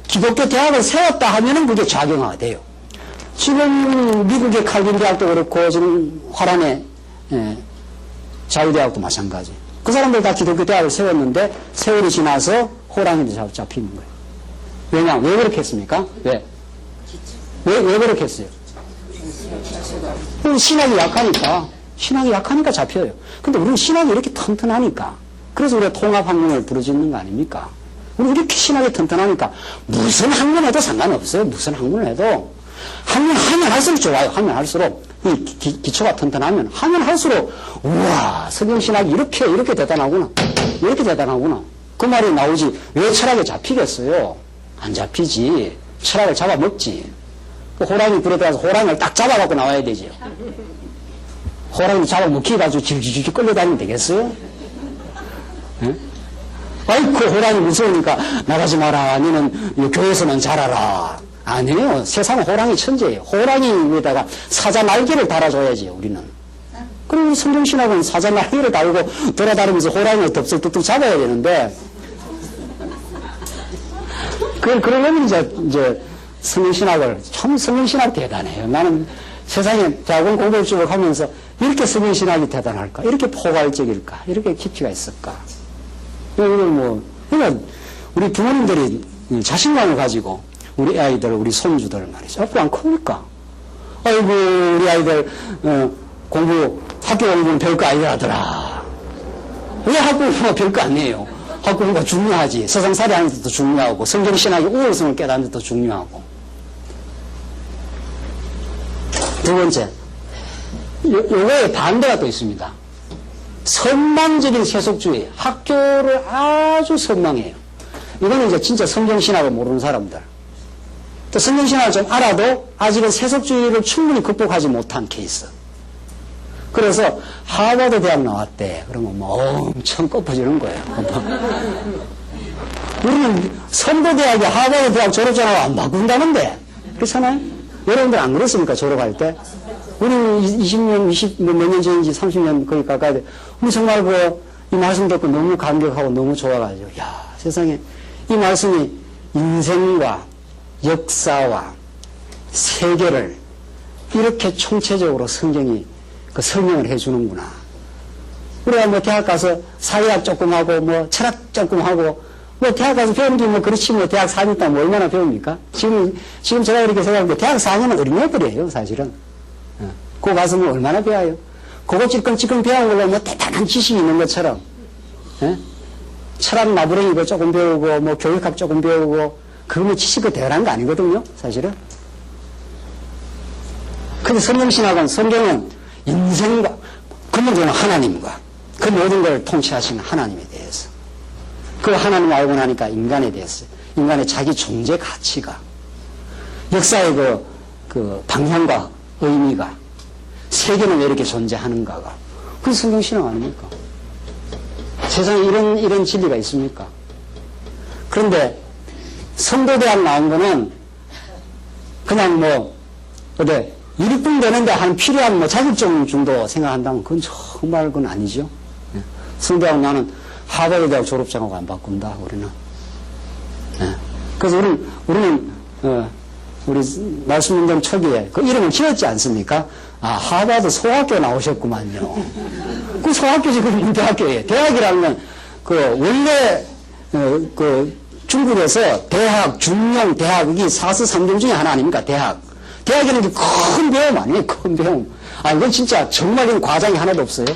기독교 대학을 세웠다 하면은 그게 작용화가 돼요. 지금 미국의 칼빈 대학도 그렇고 지금 화란의 자유대학도 마찬가지. 그 사람들 다 기독교 대학을 세웠는데 세월이 지나서 호랑이도 잡히는 거예요. 왜냐? 왜 그렇게 했습니까? 왜 그렇게 했어요? 신학이 약하니까. 신학이 약하니까 잡혀요. 근데 우리는 신학이 이렇게 튼튼하니까. 그래서 우리가 통합학문을 부르짖는 거 아닙니까? 우리 이렇게 신학이 튼튼하니까 무슨 학문해도 상관없어요. 무슨 학문을 해도. 학문하면 할수록 좋아요. 하면 할수록. 이 기초가 튼튼하면 하면 할수록 우와 성경신학이 이렇게 대단하구나. 이렇게 대단하구나. 그 말이 나오지. 왜 철학에 잡히겠어요? 안 잡히지. 철학을 잡아먹지. 호랑이 굴에 들어가서 호랑이를 딱 잡아갖고 나와야 되죠. 호랑이 잡아먹히가지고 질질질 끌려다니면 되겠어요? 예? 아이고 호랑이 무서우니까 나가지 마라. 너는 교회에서만 자라라. 아니에요. 세상은 호랑이 천재예요. 호랑이 위에다가 사자 날개를 달아줘야지 우리는. 그리고 성경신학은 사자 날개를 달고 돌아다니면서 호랑이를 덥석덥석 잡아야 되는데 그러려면 이제 성경신학을 참 성경신학 대단해요. 나는 세상에 대학원 공부를 쭉 하면서 이렇게 성경신학이 대단할까? 이렇게 포괄적일까? 이렇게 깊이가 있을까? 그러니까 우리 부모님들이 자신감을 가지고 우리 아이들, 우리 손주들 말이죠. 앞으로 안 큽니까? 아이고, 우리 아이들, 학교 공부는 별거 아니라더라. 왜 학교 공부가 별거 아니에요? 학교 공부가 중요하지. 세상살이 하는 데도 중요하고, 성경신학의 우월성을 깨닫는 데도 중요하고. 두 번째, 요거에 반대가 또 있습니다. 선망적인 세속주의. 학교를 아주 선망해요. 이거는 이제 진짜 성경신학을 모르는 사람들. 또 성경신학을 좀 알아도 아직은 세속주의를 충분히 극복하지 못한 케이스. 그래서 하버드 대학 나왔대. 그러면 뭐 엄청 꺾어지는 거예요. 우리는 선도대학이 하버드 대학 졸업장하고 안 바꾼다는데. 그렇잖아요? 여러분들 안 그렇습니까? 졸업할 때? 우리는 20년, 몇 년 전인지 30년 거의 가까이 돼. 우리 정말 이 말씀 듣고 너무 감격하고 너무 좋아가지고, 야, 세상에 이 말씀이 인생과 역사와 세계를 이렇게 총체적으로 성경이 설명을 해주는구나. 우리가 뭐 대학 가서 사회학 조금 하고 뭐 철학 조금 하고 뭐 대학 가서 배우는 게 뭐 그렇지 뭐 대학 4년 동안 뭐 얼마나 배웁니까? 지금 제가 이렇게 생각하는데 대학 4년은 어린애들이에요, 사실은. 그거 가서 뭐 얼마나 배워요? 그거 찔끔찔끔 배우고 뭐 대단한 지식이 있는 것처럼. 예? 철학 나부랭이 이거 조금 배우고 뭐 교육학 조금 배우고 그거 뭐 지식이 대단한 거 아니거든요, 사실은. 근데 성경은 인생과 근본적으로 하나님과 그 모든 걸 통치하시는 하나님에 대해서 그 하나님을 알고 나니까 인간에 대해서 인간의 자기 존재 가치가 역사의 그 방향과 의미가 세계는 왜 이렇게 존재하는가가 그게 성경신앙 아닙니까? 세상에 이런 진리가 있습니까? 그런데 성도대학 나온 거는 그냥 일꾼 되는데 한 필요한 자격증 정도 생각한다면 그건 정말 그건 아니죠. 성대하고 나는 하버드 대학 졸업장하고 안 바꾼다, 우리는. 그래서 우리는, 우리 말씀운동 초기에 그 이름을 지었지 않습니까? 아, 하버드 소학교 나오셨구만요. 그 소학교지, 그 대학교예요. 대학이라는 건, 원래, 중국에서 대학, 중용, 대학, 이게 사스 3종 중에 하나 아닙니까? 대학. 대학이라는 게 큰 배움 아니에요? 큰 배움. 아, 이건 진짜 정말 이건 과장이 하나도 없어요.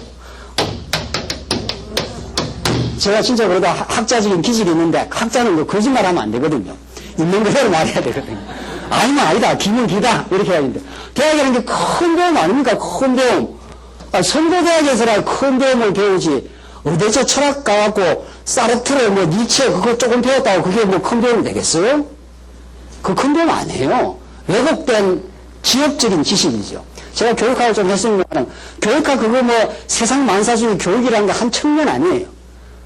제가 진짜 그러다 학자적인 기질이 있는데, 학자는 뭐 거짓말 하면 안 되거든요. 있는 그대로 말해야 되거든요. 아니면 아니다, 기면 기다, 이렇게 해야 되는데. 대학이라는 게 큰 배움 아닙니까? 큰 배움. 아, 선거대학에서라 큰 배움을 배우지. 어디서 철학 가갖고, 사르트르, 뭐, 니체, 그거 조금 배웠다고 그게 뭐 큰 배움이 되겠어요? 그 큰 배움 아니에요. 왜곡된 지역적인 지식이죠. 제가 교육학을 좀 했으면, 교육학 그거 뭐, 세상 만사 중에 교육이라는 게 한 청년 아니에요.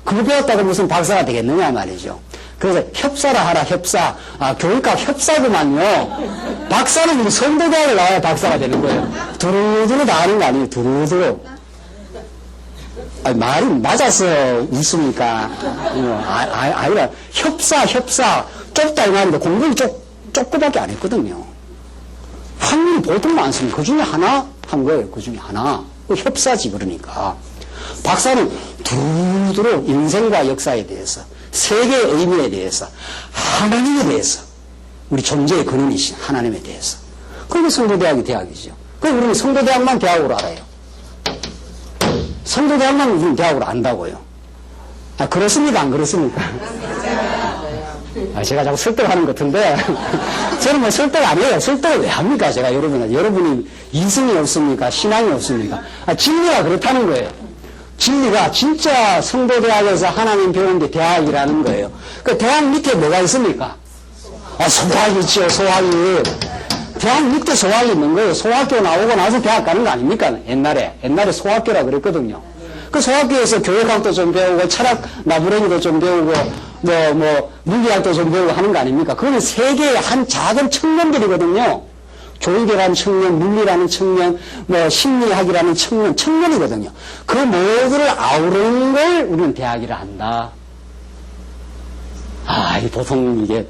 그거 배웠다고 무슨 박사가 되겠느냐 말이죠. 그래서 협사라 하라, 협사. 아, 교육학 협사구만요. 박사는 우리 선도대학을 나와야 박사가 되는 거예요. 두루두루 다 아는 거 아니에요, 두루두루. 아, 말이 맞아서 웃습니까? 아니라, 협사. 좁다 이 말인데 공부를 조금밖에 안 했거든요. 학문이 보통 많습니다. 그 중에 하나 한 거예요. 그 중에 하나. 협사지, 그러니까. 박사는 두루두루 인생과 역사에 대해서, 세계의 의미에 대해서, 하나님에 대해서, 우리 존재의 근원이신 하나님에 대해서. 그게 성도대학이 대학이죠. 그럼 우리는 성도대학만 대학으로 알아요. 성도대학만 우리는 대학으로 안다고요. 아, 그렇습니까? 안 그렇습니까? 아, 제가 자꾸 설득하는 것 같은데, 저는 뭐 설득 아니에요. 설득을 왜 합니까? 제가 여러분이 이성이 없습니까? 신앙이 없습니까? 아, 진리가 그렇다는 거예요. 진리가 진짜 성도대학에서 하나님 배우는데 대학이라는 거예요. 그 대학 밑에 뭐가 있습니까? 아, 소학이 있죠, 소학이. 대학 밑에 소학이 있는 거예요. 소학교 나오고 나서 대학 가는 거 아닙니까? 옛날에 소학교라 그랬거든요. 그 소학교에서 교육학도 좀 배우고, 철학 나부랭이도 좀 배우고, 물리학도 좀 배우고 하는 거 아닙니까? 그거는 세계의 한 작은 청년들이거든요. 조직이라는 청년, 물리라는 청년, 심리학이라는 청년이거든요. 그 모두를 아우르는 걸 우리는 대학이라 한다. 아, 보통 이게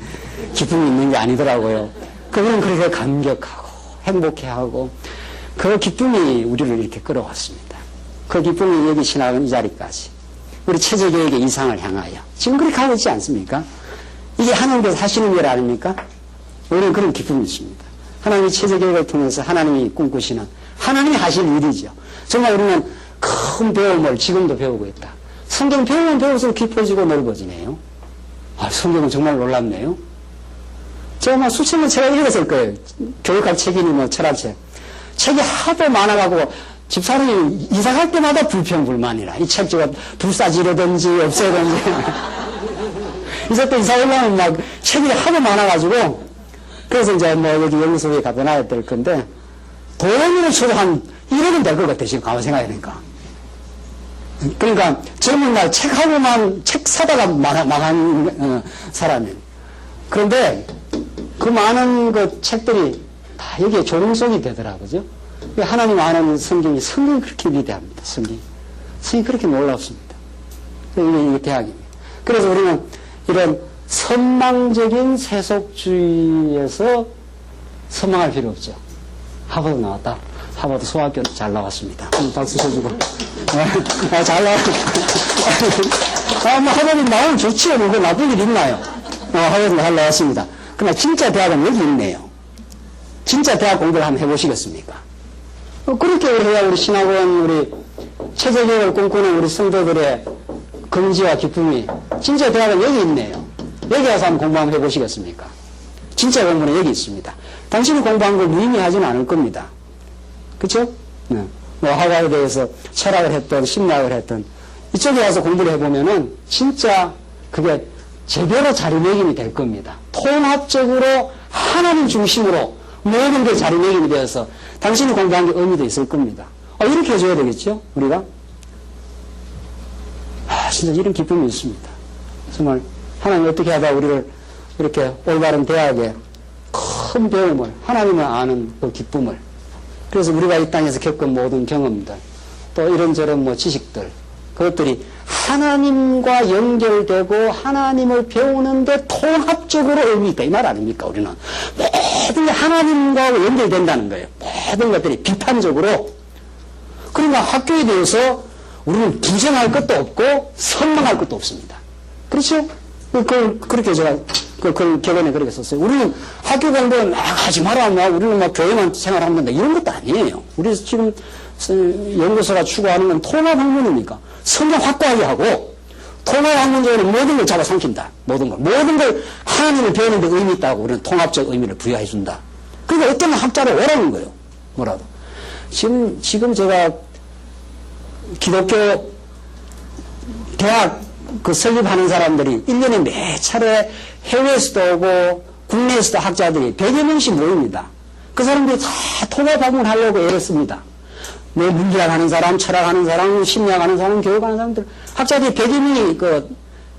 기쁨이 있는 게 아니더라고요. 그거는 그렇게 감격하고, 행복해하고, 그 기쁨이 우리를 이렇게 끌어왔습니다. 그 기쁨이 여기 지나간 이 자리까지. 우리 체제계획의 이상을 향하여. 지금 그렇게 하고 있지 않습니까? 이게 하나님께서 하시는 일 아닙니까? 우리는 그런 기쁨이 있습니다. 하나님이 체제계획을 통해서 하나님이 꿈꾸시는, 하나님이 하실 일이죠. 정말 우리는 큰 배움을 지금도 배우고 있다. 성경 배우면 배울수록 깊어지고 넓어지네요. 아, 성경은 정말 놀랍네요. 제가 막 수천 번 책을 읽었을 거예요. 교육학 책이니 철학책. 책이 하도 많아가지고 집사람이 이사 갈 때마다 불평불만이라. 이 책 제가 불사지르든지 없애든지. 이제 또 이사 오려면 막 책이 하도 많아가지고 그래서 이제 여기 연구소에 갖다 놔야 될 건데 돈으로 쳐도 한 1억은 될 것 같아, 지금 가만 생각해보니까. 그러니까 젊은 날 책 사다가 망한 사람이에요. 그런데 그 많은 그 책들이 다 여기에 조롱속이 되더라고요. 하나님 아는 성경이 그렇게 위대합니다. 성경이 그렇게 놀랍습니다. 이게 대학입니다. 그래서 우리는 이런 선망적인 세속주의에서 선망할 필요 없죠. 하버드 나왔다. 하버드 소학교 잘 나왔습니다. 박수 쳐주고. 잘 나왔다. 하버드 나오면 좋지요. 뭐 나쁜 일 있나요? 하버드 잘 나왔습니다. 그러나 진짜 대학은 여기 있네요. 진짜 대학 공부를 한번 해보시겠습니까? 그렇게 해야 우리 신학원, 우리 체제교육을 꿈꾸는 우리 성도들의 긍지와 기쁨이 진짜 대학은 여기 있네요. 여기 와서 한번 공부 한번 해보시겠습니까? 진짜 공부는 여기 있습니다. 당신이 공부한 걸 무의미하지는 않을 겁니다. 그쵸? 네. 하버드에서 철학을 했던 심리학을 했던 이쪽에 와서 공부를 해보면은 진짜 그게 제대로 자리매김이 될 겁니다. 통합적으로 하나님 중심으로 모든 게 자리매김이 되어서 당신이 공부한 게 의미도 있을 겁니다. 이렇게 해줘야 되겠죠? 우리가? 진짜 이런 기쁨이 있습니다. 정말 하나님 어떻게 하다 우리를 이렇게 올바른 대학에 큰 배움을, 하나님을 아는 그 기쁨을, 그래서 우리가 이 땅에서 겪은 모든 경험들, 또 이런저런 지식들, 그것들이 하나님과 연결되고 하나님을 배우는데 통합적으로 의미 있다. 이 말 아닙니까? 우리는 모든 게 하나님과 연결된다는 거예요. 모든 것들이 비판적으로. 그러니까 학교에 대해서 우리는 부정할 것도 없고 선망할 것도 없습니다. 그렇죠? 그렇게 제가 그 결론에 그렇게 썼어요. 우리는 학교 공부 막 하지 마라, 우리는 막 교회만 생활하면 된다. 이런 것도 아니에요. 우리 지금 연구소가 추구하는 건 통합학문이니까 성경 확고하게 하고 통합학문적으로 모든 걸 잡아삼킨다. 모든 걸 하나님을 배우는 데 의미 있다고 우리는 통합적 의미를 부여해준다. 그러니까 어떤 학자를 오라는 거예요. 뭐라도. 지금 제가 기독교 대학 설립하는 사람들이 1년에 매 차례 해외에서도 오고 국내에서도 학자들이 100여 명씩 모입니다. 그 사람들이 다 통합학문 하려고 애를 씁니다. 문리학하는 사람, 철학하는 사람, 심리학하는 사람, 교육하는 사람들, 학자들이 100여 명이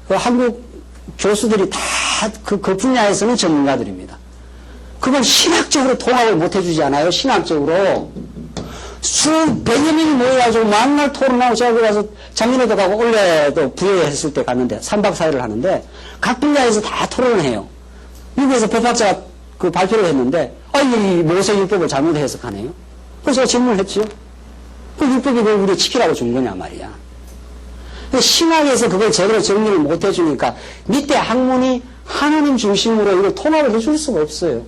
한국 교수들이 다 그 분야에서는 전문가들입니다. 그걸 신학적으로 통합을 못 해주지 않아요? 신학적으로. 백여 명이 모여가지고 만날 토론하고 제가 거기 가서 작년에도 가고 올해도 부여했을 때 갔는데 3박 4일을 하는데 각 분야에서 다 토론을 해요. 미국에서 법학자가 그 발표를 했는데 이 모세율법을 잘못 해석하네요. 그래서 제가 질문을 했죠. 그 율법이 그걸 우리 지키라고 준 거냐 말이야. 신학에서 그걸 제대로 정리를 못 해주니까 밑에 학문이 하나님 중심으로 이걸 통합을 해줄 수가 없어요.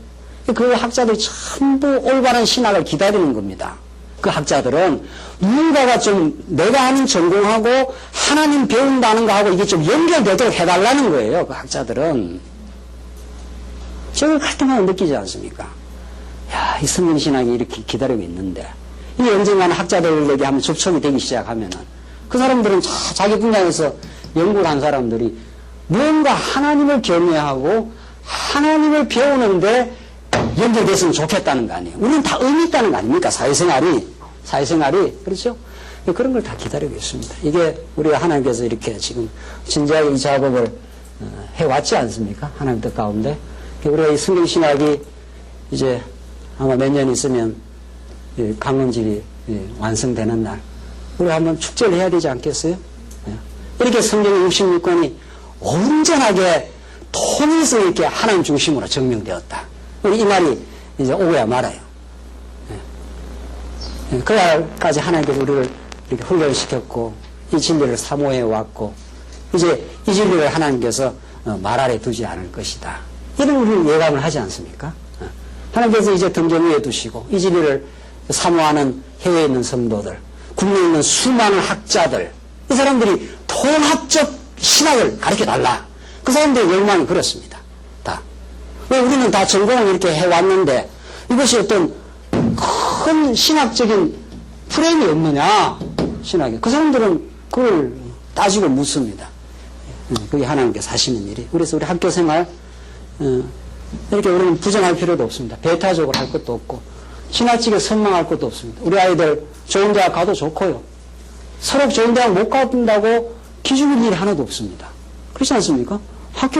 그 학자들이 전부 올바른 신학을 기다리는 겁니다. 그 학자들은 누군가가 좀 내가 하는 전공하고 하나님 배운다는 거하고 이게 좀 연결되도록 해달라는 거예요. 그 학자들은. 저걸 갈등하게 느끼지 않습니까? 야, 이 성경신학이 이렇게 기다리고 있는데 이게 언젠가는 학자들에게 한번 접촉이 되기 시작하면은 그 사람들은 자기 분야에서 연구를 한 사람들이 무언가 하나님을 경외하고 하나님을 배우는데 연결됐으면 좋겠다는 거 아니에요. 우리는 다 의미 있다는 거 아닙니까? 사회생활이. 그렇죠? 그런 걸 다 기다리고 있습니다. 이게 우리가 하나님께서 이렇게 지금 진지하게 이 작업을 해왔지 않습니까? 하나님 뜻 가운데. 우리가 이 성경신학이 이제 아마 몇 년 있으면 강론집이 완성되는 날 우리가 한번 축제를 해야 되지 않겠어요? 이렇게 성경 66권이 온전하게 통일성 있게 하나님 중심으로 증명되었다. 우리 이 말이 이제 오고야 말아요. 그 날까지 하나님께서 우리를 이렇게 훈련시켰고 이 진리를 사모해 왔고 이제 이 진리를 하나님께서 말 아래 두지 않을 것이다. 이런 우리는 예감을 하지 않습니까? 하나님께서 이제 등정 위에 두시고 이 진리를 사모하는 해외에 있는 성도들, 국내에 있는 수많은 학자들, 이 사람들이 통합적 신학을 가르쳐달라. 그 사람들의 열망이 그렇습니다. 다. 왜 우리는 다 전공을 이렇게 해왔는데 이것이 어떤 큰 신학적인 프레임이 없느냐? 신학이. 그 사람들은 그걸 따지고 묻습니다. 그게 하나님께서 하시는 일이. 그래서 우리 학교 생활, 이렇게 우리는 부정할 필요도 없습니다. 배타적으로 할 것도 없고, 신학적에 선망할 것도 없습니다. 우리 아이들 좋은 대학 가도 좋고요. 서로 좋은 대학 못 간다고 기죽을 일이 하나도 없습니다. 그렇지 않습니까? 학교,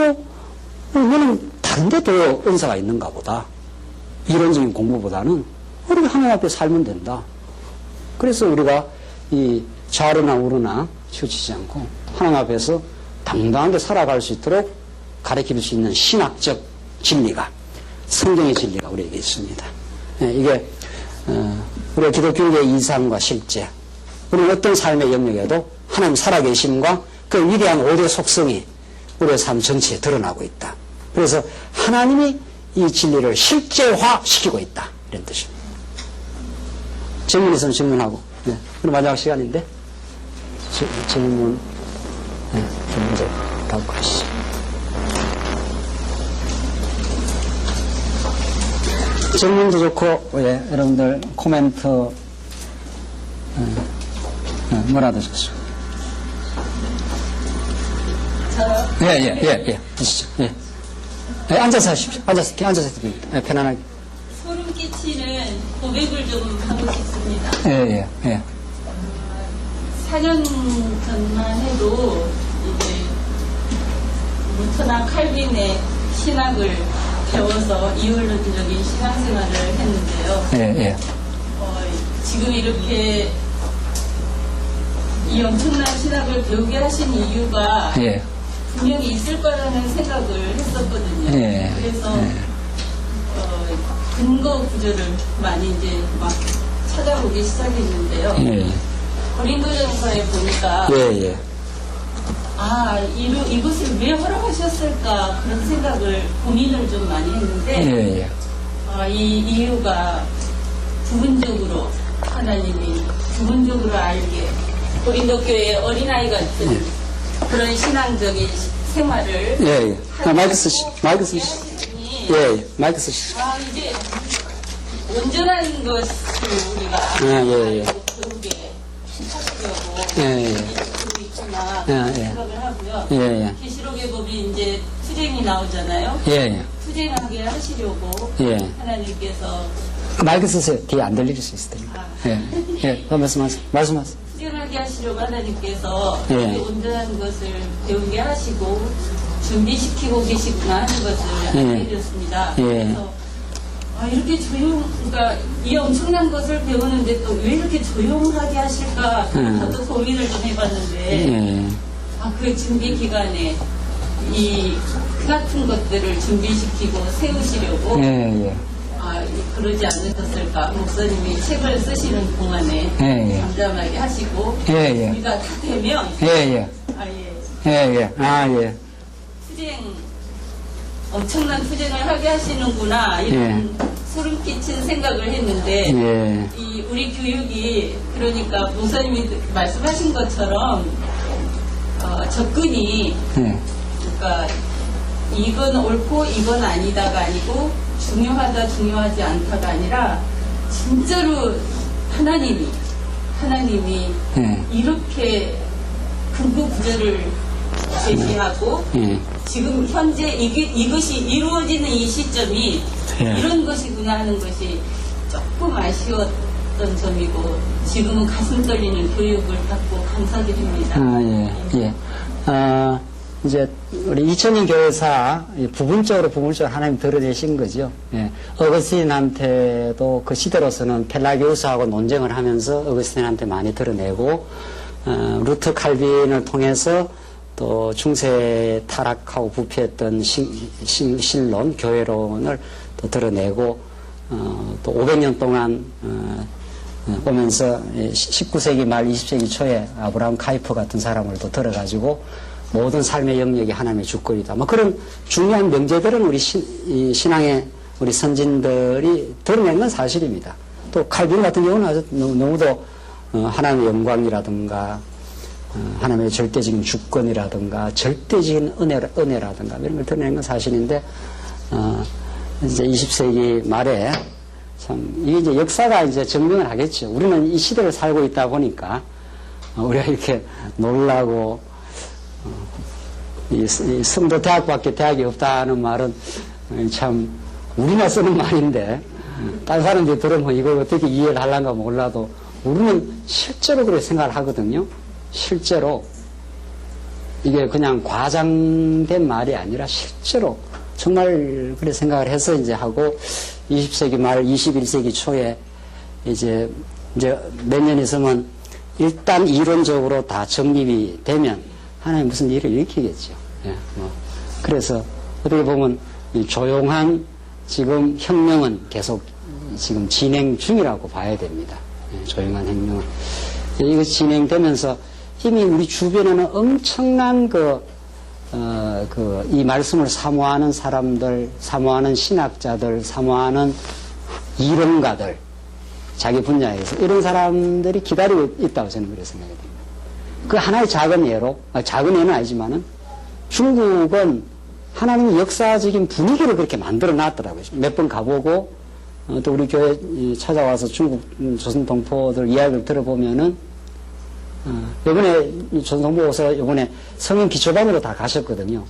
너는 다른 데 더 은사가 있는가 보다. 이론적인 공부보다는 우리가 하나님 앞에 살면 된다. 그래서 우리가 이 좌로나 우로나 치우치지 않고 하나님 앞에서 당당하게 살아갈 수 있도록 가르칠 수 있는 신학적 진리가, 성경의 진리가 우리에게 있습니다. 이게 우리가 기독교의 이상과 실제, 우리는 어떤 삶의 영역에도 하나님 살아계심과 그 위대한 오대 속성이 우리의 삶 전체에 드러나고 있다. 그래서 하나님이 이 진리를 실제화시키고 있다. 이런 뜻입니다. 질문 있으면 질문하고. 네. 그럼 마지막 시간인데 질문 문제 받고 가시죠. 질문도 좋고 여러분들 코멘트 뭐라도 좋습니다. 예. 하시죠. 예. 앉아서 하십시오. 앉아서 됩니다. 편안하게. 소름 끼치는 고백을 좀 하고 싶습니다. 예. 4년 전만 해도 이제 루터나 칼빈의 신학을 배워서 이원론적인 신앙생활을 했는데요. 예. 지금 이렇게 이 엄청난 신학을 배우게 하신 이유가 분명히 있을 거라는 생각을 했었거든요. 그래서 근거 구절을 많이 이제 막 찾아보기 시작했는데요. 예, 고린도전서에 보니까 예, 예. 이것을 왜 허락하셨을까 그런 생각을 고민을 좀 많이 했는데 예, 예. 이 이유가 부분적으로 하나님이 부분적으로 알게 고린도 교회 어린아이 같은 그런 신앙적인 생활을 예, 예. 마이크 쓰시, 마이크 쓰시. 하시니 예, 예. 마이크 쓰시. 이제 온전한 것을 우리가 예, 예. 배우게 하시려고 예, 예. 있구나 예, 예. 생각을 하고요. 예, 예. 계시록의 법이 이제 투쟁이 나오잖아요. 예, 예. 투쟁하게 하시려고 예. 하나님께서 마이크 쓰세요. 뒤에 안 들릴 수 있을 테니까. 예, 예. 말씀하세요. 말씀하세요. 투쟁하게 하시려고 하나님께서 예. 이렇게 온전한 것을 배우게 하시고 준비시키고 계시구나 하는 것을 예. 알게 되었습니다. 예. 그래서 이렇게 그러니까 이 엄청난 것을 배우는데 또 왜 이렇게 조용하게 하실까 저도 고민을 좀 해봤는데 예. 그 준비 기간에 이 크나큰 것들을 준비시키고 세우시려고 예, 예. 그러지 않으셨을까. 목사님이 책을 쓰시는 동안에 예, 예. 잠잠하게 하시고 예, 예. 우리가 다 되면 예, 예. 예, 예, 예. 예. 투쟁 엄청난 투쟁을 하게 하시는구나 이런 소름 끼친 생각을 했는데 예. 이 우리 교육이 그러니까 목사님이 말씀하신 것처럼 접근이 예. 그러니까 이건 옳고 이건 아니다가 아니고 중요하다 중요하지 않다가 아니라 진짜로 하나님이 예. 이렇게 근거 구절을 제시하고 예. 지금 현재 이것이 이루어지는 이 시점이 예. 이런 것이구나 하는 것이 조금 아쉬웠던 점이고 지금은 가슴 떨리는 교육을 받고 감사드립니다. 예, 예. 이제 우리 2000년 교회사 부분적으로 하나님 드러내신 거죠. 예. 어거스틴한테도 그 시대로서는 펠라기우스하고 논쟁을 하면서 어거스틴한테 많이 드러내고 루트 칼빈을 통해서 또 중세 타락하고 부패했던 신론, 교회론을 또 드러내고 또 500년 동안 오면서 19세기 말 20세기 초에 아브라함 카이퍼 같은 사람을 또 들어가지고 모든 삶의 영역이 하나님의 주권이다. 뭐 그런 중요한 명제들은 우리 신앙의 우리 선진들이 드러낸 건 사실입니다. 또 칼빈 같은 경우는 아주 너무도 하나님의 영광이라든가 하나님의 절대적인 주권이라든가 절대적인 은혜라든가 이런 걸 드러낸 건 사실인데 이제 20세기 말에 참 이게 이제 역사가 이제 증명을 하겠죠. 우리는 이 시대를 살고 있다 보니까 우리가 이렇게 놀라고 이 성도 대학밖에 대학이 없다는 말은 참 우리나 쓰는 말인데 다른 사람들이 들으면 이걸 어떻게 이해를 하려는가 몰라도 우리는 실제로 그렇게 생각을 하거든요. 실제로 이게 그냥 과장된 말이 아니라 실제로 정말 그렇게 생각을 해서 이제 하고 20세기 말 21세기 초에 이제 몇 년 있으면 일단 이론적으로 다 정립이 되면 하나님 무슨 일을 일으키겠죠. 예, 그래서 어떻게 보면 이 조용한 지금 혁명은 계속 지금 진행 중이라고 봐야 됩니다. 예, 조용한 혁명은. 이거 진행되면서 이미 우리 주변에는 엄청난 이 말씀을 사모하는 사람들, 사모하는 신학자들, 사모하는 이론가들, 자기 분야에서 이런 사람들이 기다리고 있다고 저는 그렇게 생각이 됩니다. 그 하나의 작은 예로, 작은 예는 아니지만은 중국은 하나님의 역사적인 분위기를 그렇게 만들어 놨더라고요. 몇 번 가보고, 또 우리 교회 찾아와서 중국 조선 동포들 이야기를 들어보면은, 요번에 조선 동포 오서 요번에 성인 기초반으로 다 가셨거든요.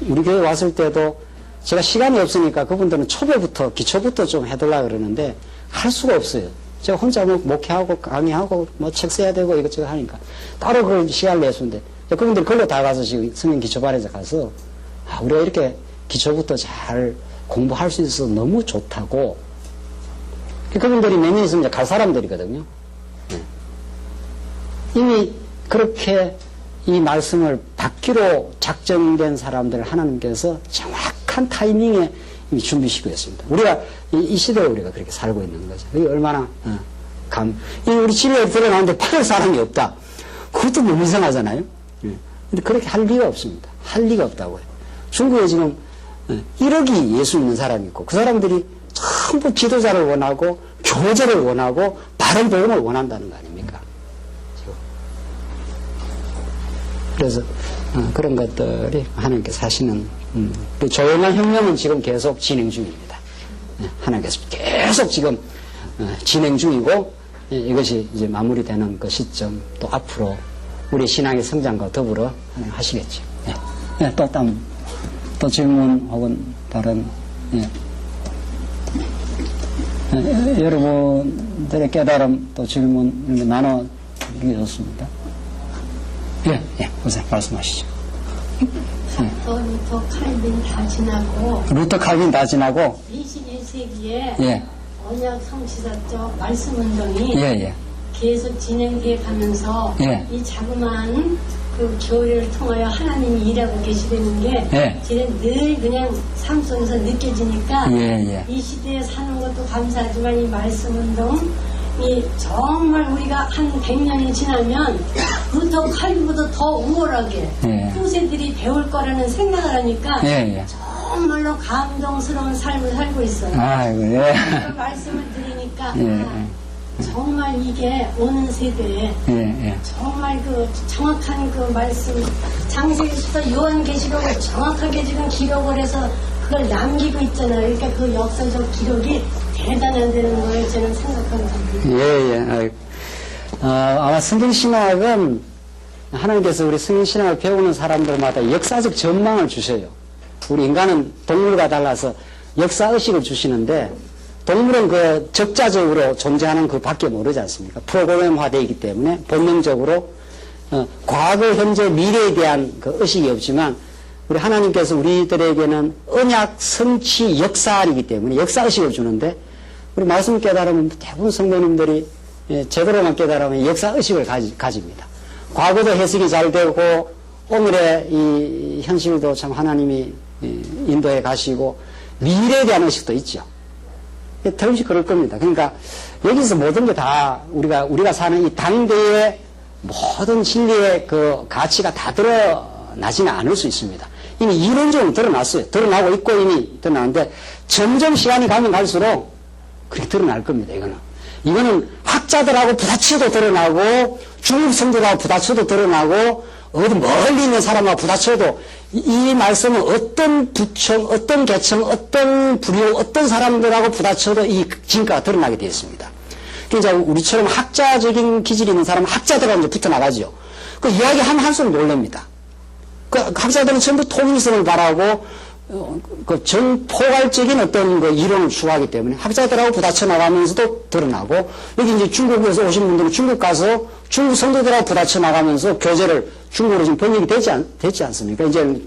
우리 교회 왔을 때도 제가 시간이 없으니까 그분들은 초보부터, 기초부터 좀 해달라 그러는데 할 수가 없어요. 제가 혼자 뭐 목회하고 강의하고 뭐 책 써야 되고 이것저것 하니까 따로 그걸 시간을 내주는데 그분들 걸로 다 가서 지금 성인 기초반에서 가서 우리가 이렇게 기초부터 잘 공부할 수 있어서 너무 좋다고. 그분들이 몇 년 있으면 이제 갈 사람들이거든요. 네. 이미 그렇게 이 말씀을 받기로 작정된 사람들을 하나님께서 정확한 타이밍에 이미 준비시키고 있습니다. 우리가 이 시대에 우리가 그렇게 살고 있는 거죠. 이게 얼마나 우리 집에 들어가는데 팔 사람이 없다. 그것도 너무 이상하잖아요. 근데 그렇게 할 리가 없습니다. 할 리가 없다고요. 중국에 지금 1억이 예수 있는 사람이 있고 그 사람들이 전부 지도자를 원하고 교제를 원하고 바른 복음을 원한다는 거 아닙니까? 그래서 그런 것들이 하나님께서 하시는 그 조용한 혁명은 지금 계속 진행 중입니다. 하나님께서 계속 지금 진행 중이고 이것이 이제 마무리되는 그 시점 또 앞으로 우리 신앙의 성장과 더불어 하시겠죠. 또 질문 혹은 다른 여러분들의 깨달음 또 질문 이렇게 나눠드리기 좋습니다. 선생님 말씀하시죠. 루터 칼빈 다 지나고 루터 칼빈 다 지나고 21세기에 언약 성취사적 말씀 운동이 계속 진행돼 가면서 이 자그마한 그 교회를 통하여 하나님이 일하고 계시다는 게 저는 늘 그냥 삶 속에서 느껴지니까 이 시대에 사는 것도 감사하지만 이 말씀 운동이 정말 우리가 한 100년이 지나면 루터 칼빈보다 더 우월하게 후세들이 배울 거라는 생각을 하니까 정말로 감동스러운 삶을 살고 있어요. 그 말씀을 드리니까 정말 이게 오는 세대에 정말 그 정확한 그 말씀 창세기부터 요한계시록을 정확하게 지금 기록을 해서 그걸 남기고 있잖아요. 그러니까 그 역사적 기록이 대단하다는 걸 저는 생각합니다. 아마 성경신학은 하나님께서 우리 성경신학을 배우는 사람들마다 역사적 전망을 주셔요. 우리 인간은 동물과 달라서 역사의식을 주시는데 동물은 그 적자적으로 존재하는 그 밖에 모르지 않습니까? 프로그램화되어 있기 때문에 본능적으로 과거, 현재, 미래에 대한 그 의식이 없지만 우리 하나님께서 우리들에게는 언약, 성취, 역사이기 때문에 역사의식을 주는데 우리 말씀 깨달으면 대부분 성도님들이 제대로만 깨달으면 역사의식을 가집니다. 과거도 해석이 잘 되고 오늘의 이 현실도 참 하나님이 인도해 가시고 미래에 대한 의식도 있죠. 틀림없이 그럴 겁니다. 그러니까 여기서 모든 게 다 우리가 사는 이 당대의 모든 진리의 그 가치가 다 드러나지는 않을 수 있습니다. 이미 이론적으로 드러났어요. 드러나고 있고 이미 드러나는데 점점 시간이 가면 갈수록 그렇게 드러날 겁니다. 이거는 학자들하고 부딪혀도 드러나고 중국 성도하고 부딪혀도 드러나고 어디 멀리 있는 사람하고 부딪혀도 이 말씀은 어떤 부청, 어떤 계층, 어떤 부류, 어떤 사람들하고 부딪혀도 이 진가가 드러나게 되어 있습니다. 그러니까 우리처럼 학자적인 기질이 있는 사람은 학자들하고 이제 붙어 나가죠. 그 이야기하면 할수록 놀랍니다. 그 학자들은 전부 통일성을 바라고 그 전포괄적인 어떤 그 이론을 추구하기 때문에 학자들하고 부딪혀 나가면서도 드러나고 여기 이제 중국에서 오신 분들은 중국 가서 중국 성도들하고 부딪혀 나가면서 교재를 중국으로 지금 번역이 됐지 않습니까? 이제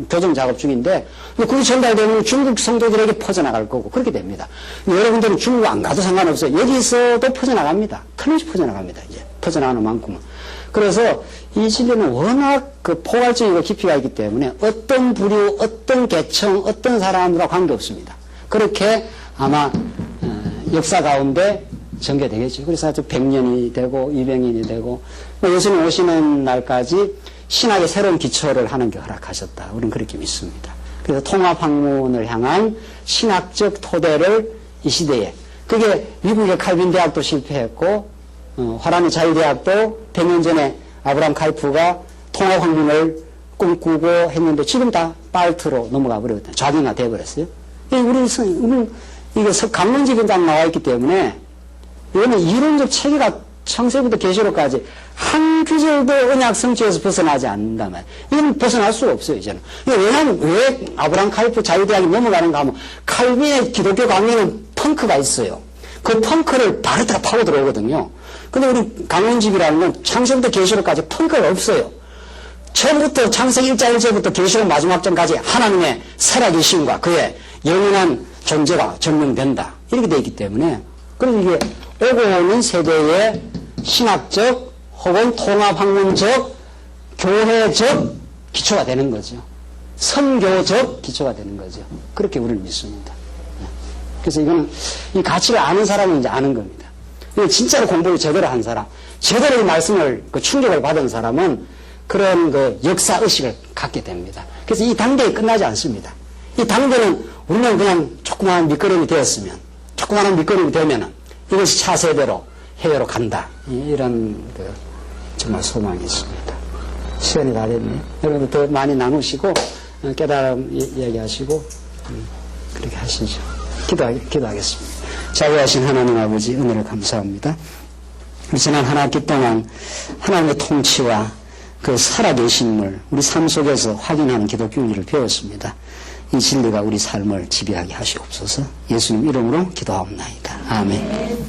교정 작업 중인데 그게 전달되면 중국 성도들에게 퍼져나갈 거고 그렇게 됩니다. 여러분들은 중국 안 가도 상관없어요. 여기서도 퍼져나갑니다. 틀림없이 퍼져나갑니다. 이제 퍼져나가는 만큼은. 그래서 이 진리는 워낙 그 포괄적이고 깊이가 있기 때문에 어떤 부류, 어떤 계층, 어떤 사람들과 관계없습니다. 그렇게 아마 역사 가운데 전개되겠죠. 그래서 아주 100년이 되고 200년이 되고 예수님 오시는 날까지 신학의 새로운 기초를 하나님께 허락하셨다. 우리는 그렇게 믿습니다. 그래서 통합학문을 향한 신학적 토대를 이 시대에 그게 미국의 칼빈 대학도 실패했고 화란의 자유대학도 100년 전에 아브라함 카이프가 통합학문을 꿈꾸고 했는데 지금 다 빨트로 넘어가 버렸다. 좌경화 돼버렸어요. 우리는 이게 강론지근장 나와 있기 때문에 이거는 이론적 체계가 창세부터 계시록까지 한 구절도 언약 성취에서 벗어나지 않는다면 이건 벗어날 수가 없어요. 이제는. 왜냐하면 왜 아브라함 카이프 자유대학이 넘어가는가 하면 칼빈의 기독교 강의는 펑크가 있어요. 그 펑크를 바르트가 파고 들어오거든요. 근데 우리 강론집이라는 건 창세부터 계시록까지 펑크가 없어요. 처음부터 창세기 1장 1절부터 계시록 마지막 장까지 하나님의 살아계심과 그의 영원한 존재가 증명된다. 이렇게 되어 있기 때문에 그래서 이게 오고 오는 세대의 신학적 혹은 통합학문적 교회적 기초가 되는 거죠. 선교적 기초가 되는 거죠. 그렇게 우리는 믿습니다. 그래서 이거는 이 가치를 아는 사람은 이제 아는 겁니다. 진짜로 공부를 제대로 한 사람, 제대로 이 말씀을 그 충격을 받은 사람은 그런 그 역사 의식을 갖게 됩니다. 그래서 이 단계에 끝나지 않습니다. 이 단계는 우리는 그냥 조그마한 밑거름이 되었으면, 조그마한 밑거름이 되면은 이것이 차세대로 해외로 간다. 이런 그 정말 소망이 있습니다. 시간이 다 됐네요. 여러분들 더 많이 나누시고 깨달음 얘기하시고 그렇게 하시죠. 기도하겠습니다. 자비하신 하나님 아버지 은혜를 감사합니다. 지난 한 학기 동안 하나님의 통치와 그 살아계심을 우리 삶 속에서 확인하는 기독교인을 배웠습니다. 이 진리가 우리 삶을 지배하게 하시옵소서. 예수님 이름으로 기도하옵나이다. 아멘.